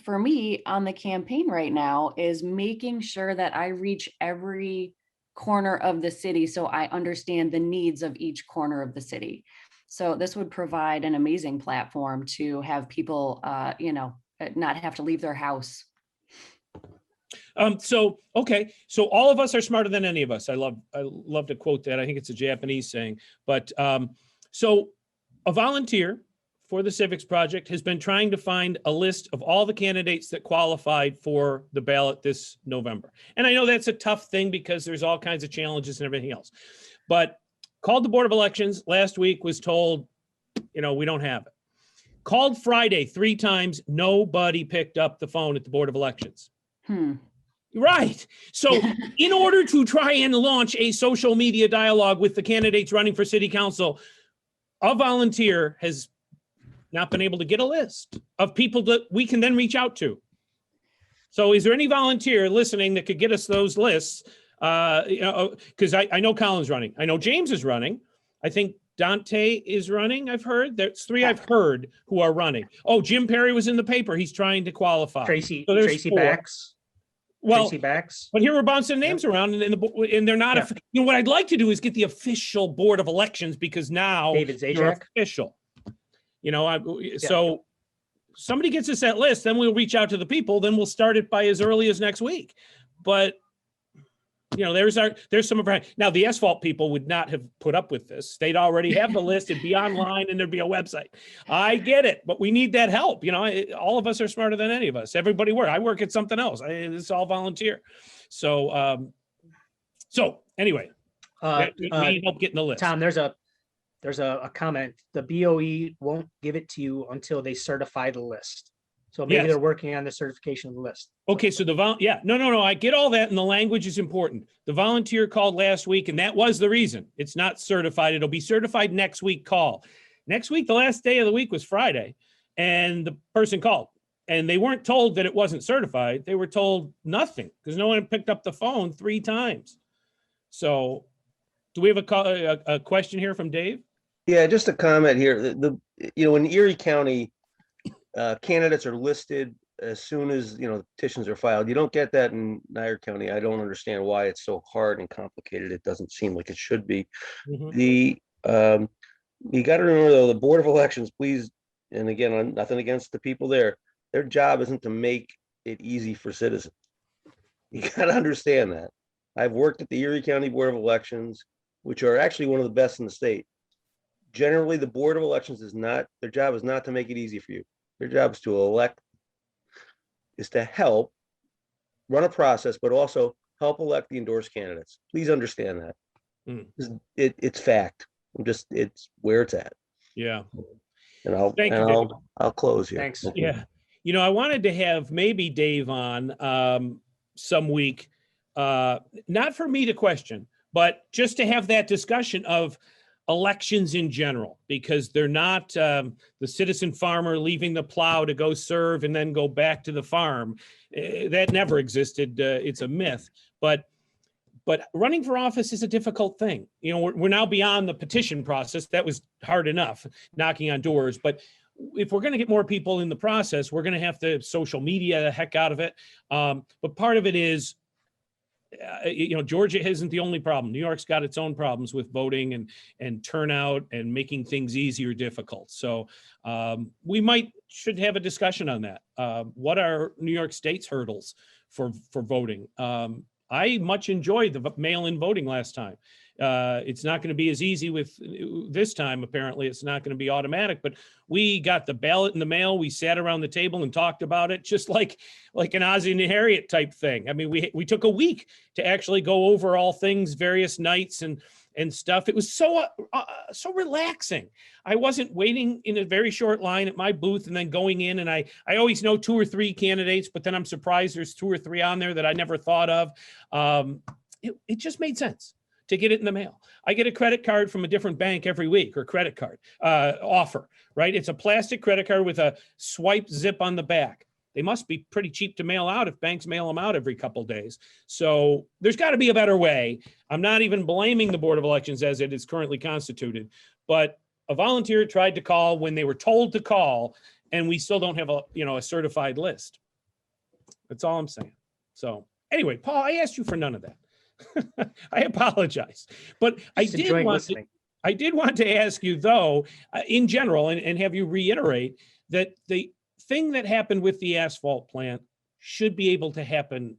for me on the campaign right now is making sure that I reach every corner of the city so I understand the needs of each corner of the city. So this would provide an amazing platform to have people, not have to leave their house. So all of us are smarter than any of us. I love to quote that. I think it's a Japanese saying, but so a volunteer for the Civics Project has been trying to find a list of all the candidates that qualified for the ballot this November. And I know that's a tough thing because there's all kinds of challenges and everything else, but called the Board of Elections last week, was told, we don't have it. Called Friday 3 times, nobody picked up the phone at the Board of Elections. Right. So in order to try and launch a social media dialogue with the candidates running for city council, a volunteer has not been able to get a list of people that we can then reach out to. So is there any volunteer listening that could get us those lists? Because I know Colin's running. I know James is running. I think Dante is running. I've heard there's 3 I've heard who are running. Oh, Jim Perry was in the paper. He's trying to qualify. Tracy 4. Backs. Well, Tracy Backs. But here we're bouncing names around, and they're not. What I'd like to do is get the official Board of Elections, because now David they're Zajac. official. So somebody gets us that list, then we'll reach out to the people. Then we'll start it by as early as next week. But there's some of our, now the asphalt people would not have put up with this. They'd already have the list. It'd be online and there'd be a website. I get it, but we need that help. All of us are smarter than any of us. Everybody I work at something else. It's all volunteer. So anyway, we need help getting the list. Tom, there's a comment. The BOE won't give it to you until they certify the list. So maybe they're working on the certification of the list. Okay, so no, I get all that, and the language is important. The volunteer called last week, and that was the reason. It's not certified. It'll be certified next week. Call. Next week, the last day of the week was Friday, and the person called. And they weren't told that it wasn't certified. They were told nothing because no one picked up the phone 3 times. So do we have a question here from Dave? Yeah, just a comment here. In Erie County, candidates are listed as soon as petitions are filed. You don't get that in Niagara County. I don't understand why it's so hard and complicated. It doesn't seem like it should be. You got to remember though, the Board of Elections, please, and again, I'm nothing against the people there. Their job isn't to make it easy for citizens. You got to understand that. I've worked at the Erie County Board of Elections, which are actually one of the best in the state. Generally, the Board of Elections their job is not to make it easy for you. Their job is to help run a process, but also help elect the endorsed candidates. Please understand that. It's fact. It's where it's at. Yeah. And I'll close here. Thanks. Yeah. I wanted to have maybe Dave on some week, not for me to question, but just to have that discussion of elections in general, because they're not the citizen farmer leaving the plow to go serve and then go back to the farm. That never existed. It's a myth. But running for office is a difficult thing. We're now beyond the petition process. That was hard enough, knocking on doors. But if we're going to get more people in the process, we're going to have to social media the heck out of it. But part of it is Georgia isn't the only problem. New York's got its own problems with voting and turnout and making things easy or difficult. So we should have a discussion on that. What are New York State's hurdles for voting? I much enjoyed the mail-in voting last time. It's not going to be as easy with this time. Apparently it's not going to be automatic, but we got the ballot in the mail. We sat around the table and talked about it, just like an Ozzie and Harriet type thing. I mean, we took a week to actually go over all things, various nights and stuff. It was so relaxing. I wasn't waiting in a very short line at my booth and then going in, and I always know 2 or 3 candidates, but then I'm surprised there's 2 or 3 on there that I never thought of. It just made sense to get it in the mail. I get a credit card from a different bank every week, or credit card offer, right? It's a plastic credit card with a swipe zip on the back. They must be pretty cheap to mail out if banks mail them out every couple of days. So there's got to be a better way. I'm not even blaming the Board of Elections as it is currently constituted, but a volunteer tried to call when they were told to call, and we still don't have a certified list. That's all I'm saying. So anyway, Paul, I asked you for none of that. I apologize, but I did want to ask you though, in general, and have you reiterate that the thing that happened with the asphalt plant should be able to happen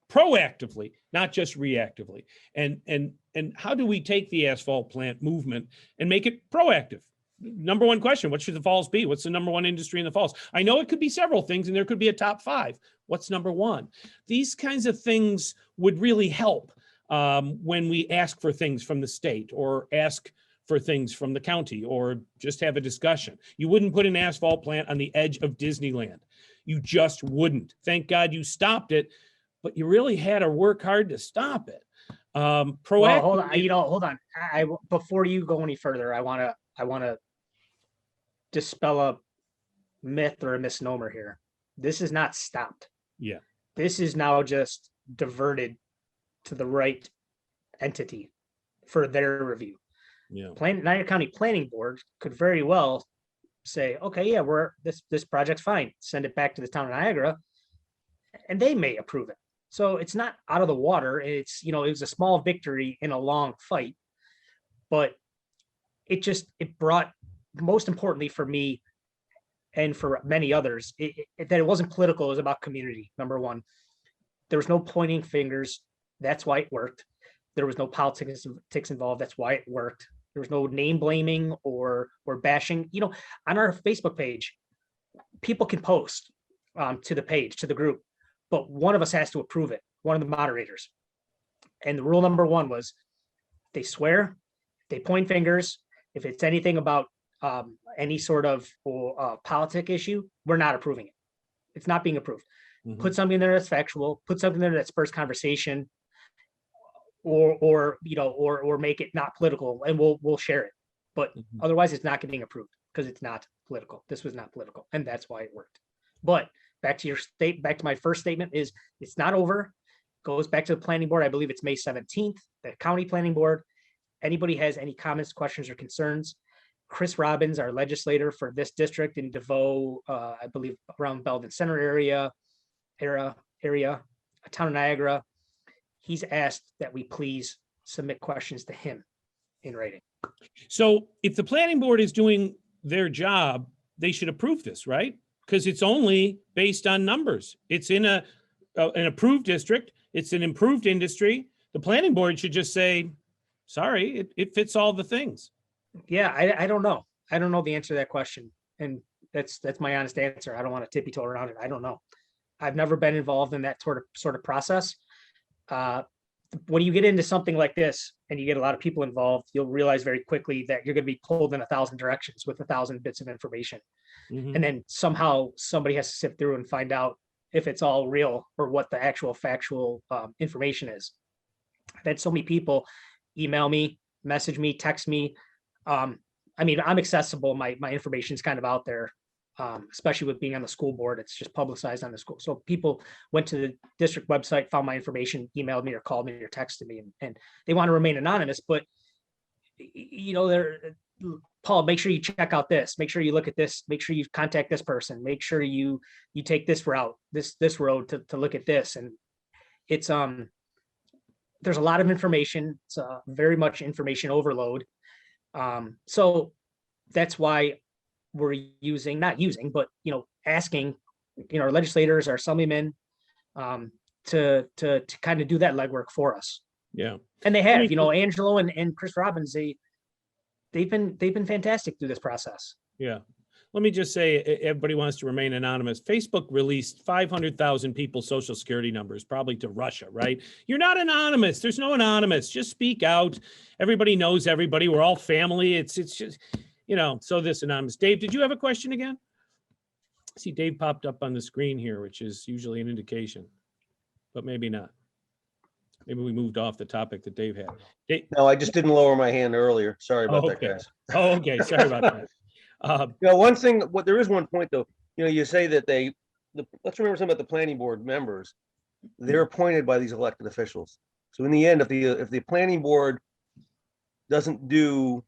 proactively, not just reactively. And how do we take the asphalt plant movement and make it proactive? Number one question, what should the falls be? What's the number one industry in the falls? I know it could be several things and there could be a top 5. What's number one? These kinds of things would really help when we ask for things from the state or ask for things from the county or just have a discussion. You wouldn't put an asphalt plant on the edge of Disneyland. You just wouldn't. Thank God you stopped it, but you really had to work hard to stop it. Well, hold on. Hold on. Before you go any further, I want to dispel a myth or a misnomer here. This is not stopped. Yeah. This is now just diverted to the right entity for their review. Yeah. Niagara County Planning Board could very well say, okay, yeah, this project's fine. Send it back to the town of Niagara, and they may approve it. So it's not out of the water. It's, it was a small victory in a long fight, but it brought, most importantly for me and for many others, that it wasn't political. It was about community. Number one, there was no pointing fingers. That's why it worked. There was no politics involved. That's why it worked. There was no name blaming or bashing. On our Facebook page, people can post to the page, to the group, but one of us has to approve it, one of the moderators. And the rule number one was they swear, they point fingers. If it's anything about any sort of politic issue, we're not approving it. It's not being approved. Mm-hmm. Put something in there that's factual, put something there that spurs conversation, or make it not political, and we'll share it. But otherwise it's not getting approved because it's not political. This was not political, and that's why it worked. But back to my first statement is it's not over. Goes back to the planning board. I believe it's May 17th, the county planning board. Anybody has any comments, questions, or concerns? Chris Robbins, our legislator for this district in DeVoe, I believe around Belden Center area, a town of Niagara, he's asked that we please submit questions to him in writing. So if the planning board is doing their job, they should approve this, right? Because it's only based on numbers. It's in an approved district. It's an improved industry. The planning board should just say, sorry, it fits all the things. Yeah, I don't know. I don't know the answer to that question. And that's my honest answer. I don't want to tippy-toe around it. I don't know. I've never been involved in that sort of process. When you get into something like this and you get a lot of people involved, you'll realize very quickly that you're going to be pulled in 1,000 directions with 1,000 bits of information. Mm-hmm. And then somehow somebody has to sift through and find out if it's all real or what the actual factual information is. I've had so many people email me, message me, text me. I'm accessible. My information is kind of out there, especially with being on the school board. It's just publicized on the school. So people went to the district website, found my information, emailed me or called me or texted me, and they want to remain anonymous. But, Paul, make sure you check out this. Make sure you look at this. Make sure you contact this person. Make sure you take this route, this road to look at this. And it's there's a lot of information. It's very much information overload. So that's why we're not using, but, asking, our legislators, our assemblymen, to kind of do that legwork for us. Yeah. And they have, Angelo and Chris Robbins, they've been fantastic through this process. Yeah. Let me just say, everybody wants to remain anonymous. Facebook released 500,000 people's social security numbers, probably to Russia, right? You're not anonymous. There's no anonymous. Just speak out. Everybody knows everybody. We're all family. It's just, so this anonymous. Dave, did you have a question again? See, Dave popped up on the screen here, which is usually an indication, but maybe not. Maybe we moved off the topic that Dave had. No, I just didn't lower my hand earlier. Sorry about that, Okay. guys. Oh, okay. Sorry about that. One thing, there is one point though, you say that let's remember something about the planning board members. They're appointed by these elected officials. So in the end, if the planning board doesn't do,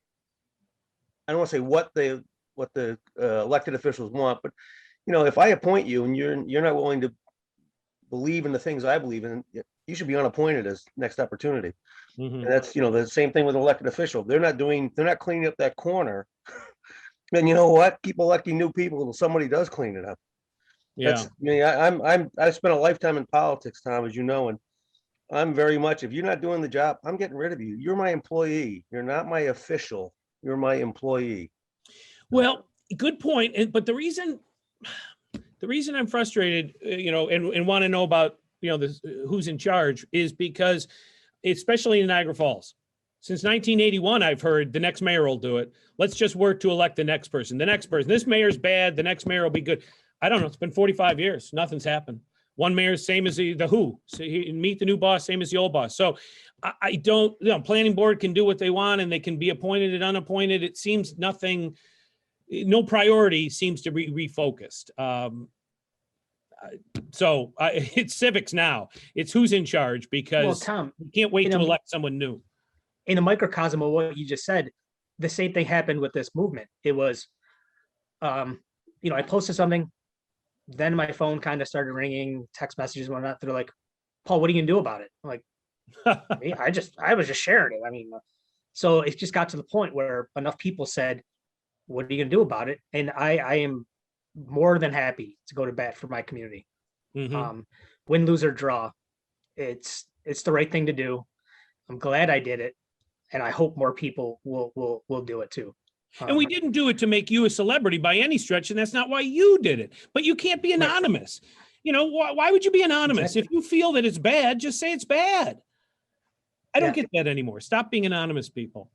I don't want to say what the elected officials want, but if I appoint you and you're not willing to believe in the things I believe in, you should be unappointed as next opportunity. Mhm. And that's, the same thing with an elected official. They're not cleaning up that corner. Then you know what? Keep electing new people until somebody does clean it up. Yeah. I spent a lifetime in politics, Tom, as you know, and I'm very much, if you're not doing the job, I'm getting rid of you. You're my employee. You're not my official. You're my employee. Well, good point. But the reason I'm frustrated, and want to know about, who's in charge is because, especially in Niagara Falls, since 1981, I've heard the next mayor will do it. Let's just work to elect the next person. This mayor's bad. The next mayor will be good. I don't know. It's been 45 years. Nothing's happened. One mayor's same as the who. So you meet the new boss, same as the old boss. So I don't, planning board can do what they want and they can be appointed and unappointed. It seems no priority seems to be refocused. So it's civics now. It's who's in charge, because Tom, you can't wait to elect someone new. In a microcosm of what you just said, the same thing happened with this movement. It was, I posted something, then my phone kind of started ringing, text messages and whatnot. They're like, Paul, what are you gonna do about it? I'm like, I was just sharing it. I mean, so it just got to the point where enough people said, what are you gonna do about it? And I am more than happy to go to bat for my community. Mhm. Win, lose or draw, it's the right thing to do. I'm glad I did it, and I hope more people will do it too. And we didn't do it to make you a celebrity by any stretch, and that's not why you did it. But you can't be anonymous. Why would you be anonymous? Exactly. If you feel that it's bad, just say it's bad. I don't get that anymore. Stop being anonymous, people.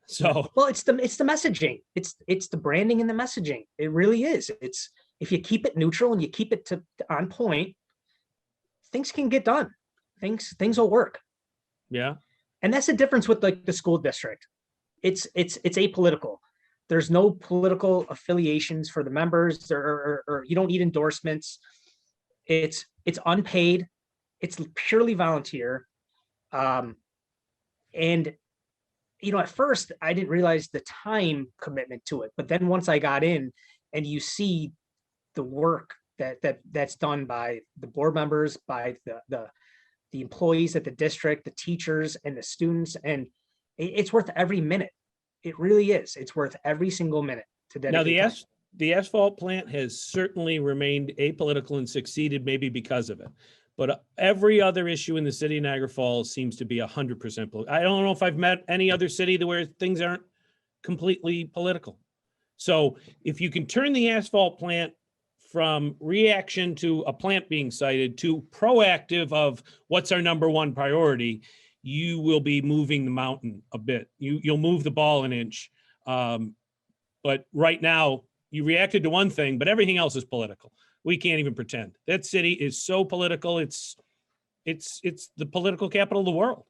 So, well, it's the messaging. It's the branding and the messaging. It really is. It's, if you keep it neutral and you keep it on point, things can get done. Things will work. yeah. And that's the difference with like the school district. It's apolitical. There's no political affiliations for the members, or you don't need endorsements. It's unpaid. It's purely volunteer. And at first I didn't realize the time commitment to it, but then once I got in and you see the work that's done by the board members, by the employees at the district, the teachers and the students, and it's worth every minute. It really is. It's worth every single minute to dedicate. Now the asphalt plant has certainly remained apolitical and succeeded, maybe because of it. But every other issue in the city of Niagara Falls seems to be 100% political. I don't know if I've met any other city where things aren't completely political. So if you can turn the asphalt plant from reaction to a plant being cited to proactive of what's our number one priority, you will be moving the mountain a bit. You'll move the ball an inch. But right now you reacted to one thing, but everything else is political. We can't even pretend. That city is so political. It's the political capital of the world.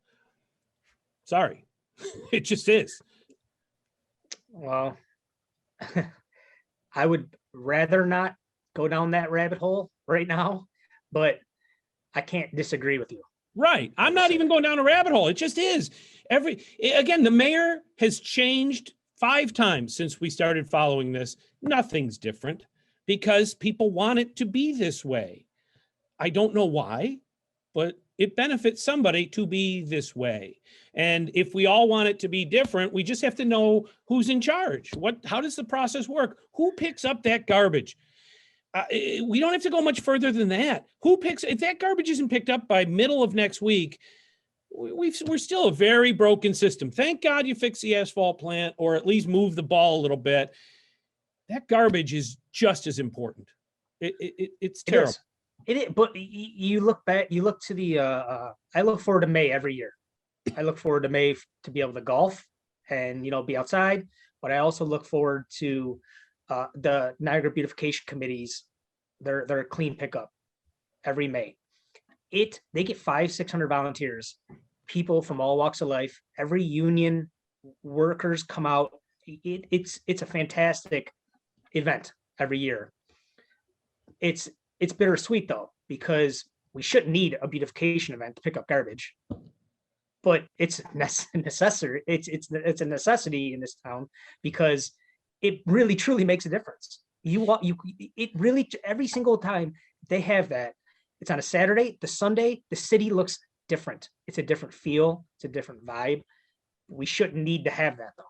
Sorry, it just is. Well, I would rather not go down that rabbit hole right now, but I can't disagree with you. Right. I'm not even going down a rabbit hole. It just is. Again, the mayor has changed 5 times since we started following this. Nothing's different because people want it to be this way. I don't know why, but it benefits somebody to be this way. And if we all want it to be different, we just have to know who's in charge. How does the process work? Who picks up that garbage? We don't have to go much further than that. If that garbage isn't picked up by middle of next week, we're still a very broken system. Thank God you fixed the asphalt plant, or at least move the ball a little bit. That garbage is just as important. It's terrible. It is, but you look back, you look to the, I look forward to May every year. I look forward to May to be able to golf and, be outside, but I also look forward to the Niagara Beautification Committees, their clean pickup every May. They get 500-600 volunteers, people from all walks of life. Every union workers come out. It's a fantastic event every year. It's bittersweet though, because we shouldn't need a beautification event to pick up garbage, but it's necessary. It's a necessity in this town because it really truly makes a difference. It really, every single time they have that, it's on a Saturday, the Sunday, the city looks different. It's a different feel. It's a different vibe. We shouldn't need to have that though.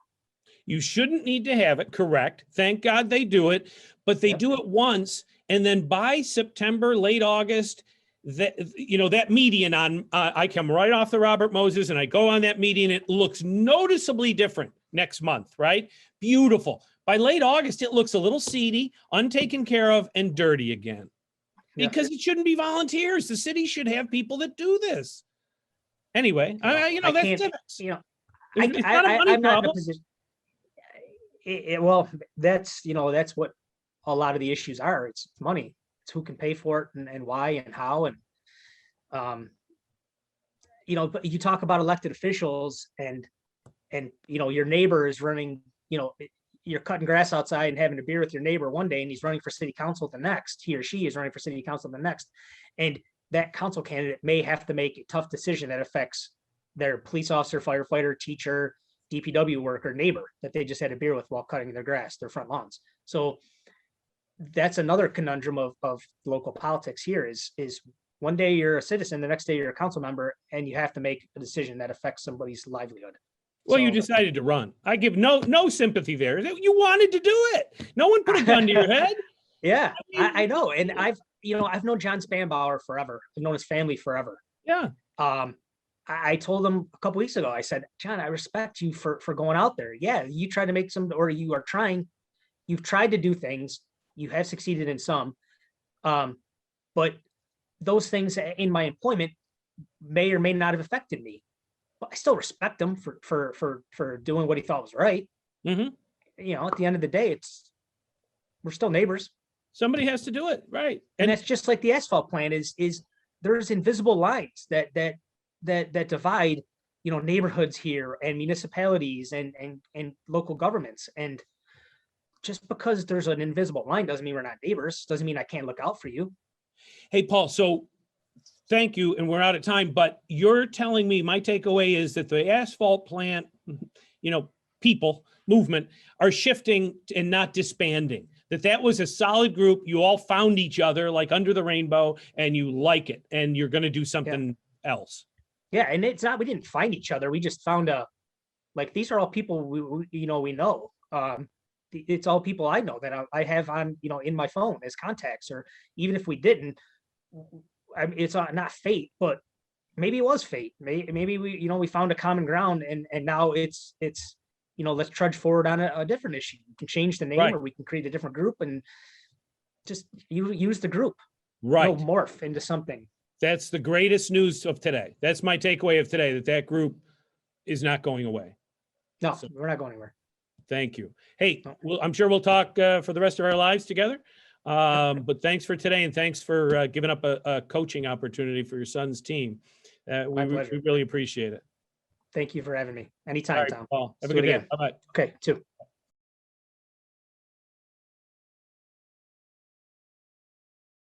You shouldn't need to have it, correct. Thank God they do it, but they do it once. And then by September, late August, that median on, I come right off the Robert Moses and I go on that median. It looks noticeably different next month, right? Beautiful. By late August, it looks a little seedy, untaken care of, and dirty again. Because it shouldn't be volunteers. The city should have people that do this. Anyway, that's civics. I'm not in a position. Well, that's what a lot of the issues are. It's money. It's who can pay for it and why and how. And, but you talk about elected officials and your neighbor is running, you're cutting grass outside and having a beer with your neighbor one day and he's running for city council the next. He or she is running for city council the next. And that council candidate may have to make a tough decision that affects their police officer, firefighter, teacher, DPW worker, neighbor that they just had a beer with while cutting their grass, their front lawns. So that's another conundrum of local politics here is one day you're a citizen, the next day you're a council member, and you have to make a decision that affects somebody's livelihood. Well, you decided to run. I give no sympathy there. You wanted to do it. No one put a gun to your head. Yeah, I know. And I've known John Spanbauer forever. I've known his family forever. Yeah. I told him a couple weeks ago, I said, John, I respect you for going out there. Yeah, you tried to make you've tried to do things. You have succeeded in some. But those things in my employment may or may not have affected me. But I still respect him for doing what he thought was right. Mm-hmm. At the end of the day, we're still neighbors. Somebody has to do it, right? And that's just like the asphalt plant is there's invisible lines that divide, neighborhoods here and municipalities and local governments. And just because there's an invisible line doesn't mean we're not neighbors. Doesn't mean I can't look out for you. Hey, Paul, so thank you. And we're out of time, but you're telling me my takeaway is that the asphalt plant, movement are shifting and not disbanding. That was a solid group. You all found each other like under the rainbow and you like it and you're going to do something else. Yeah. And it's not, we didn't find each other. We just found these are all people we know. It's all people I know that I have on, in my phone as contacts, or even if we didn't, it's not fate, but maybe it was fate. Maybe we found a common ground and now it's let's trudge forward on a different issue. We can change the name, right, or we can create a different group and just use the group, right? Morph into something. That's the greatest news of today. That's my takeaway of today, that group is not going away. No, we're not going anywhere. Thank you. Hey, I'm sure we'll talk for the rest of our lives together. But thanks for today, and thanks for giving up a coaching opportunity for your son's team. We really appreciate it. Thank you for having me. Anytime, right, Tom. Paul. Have a good day. Bye-bye. Okay, too.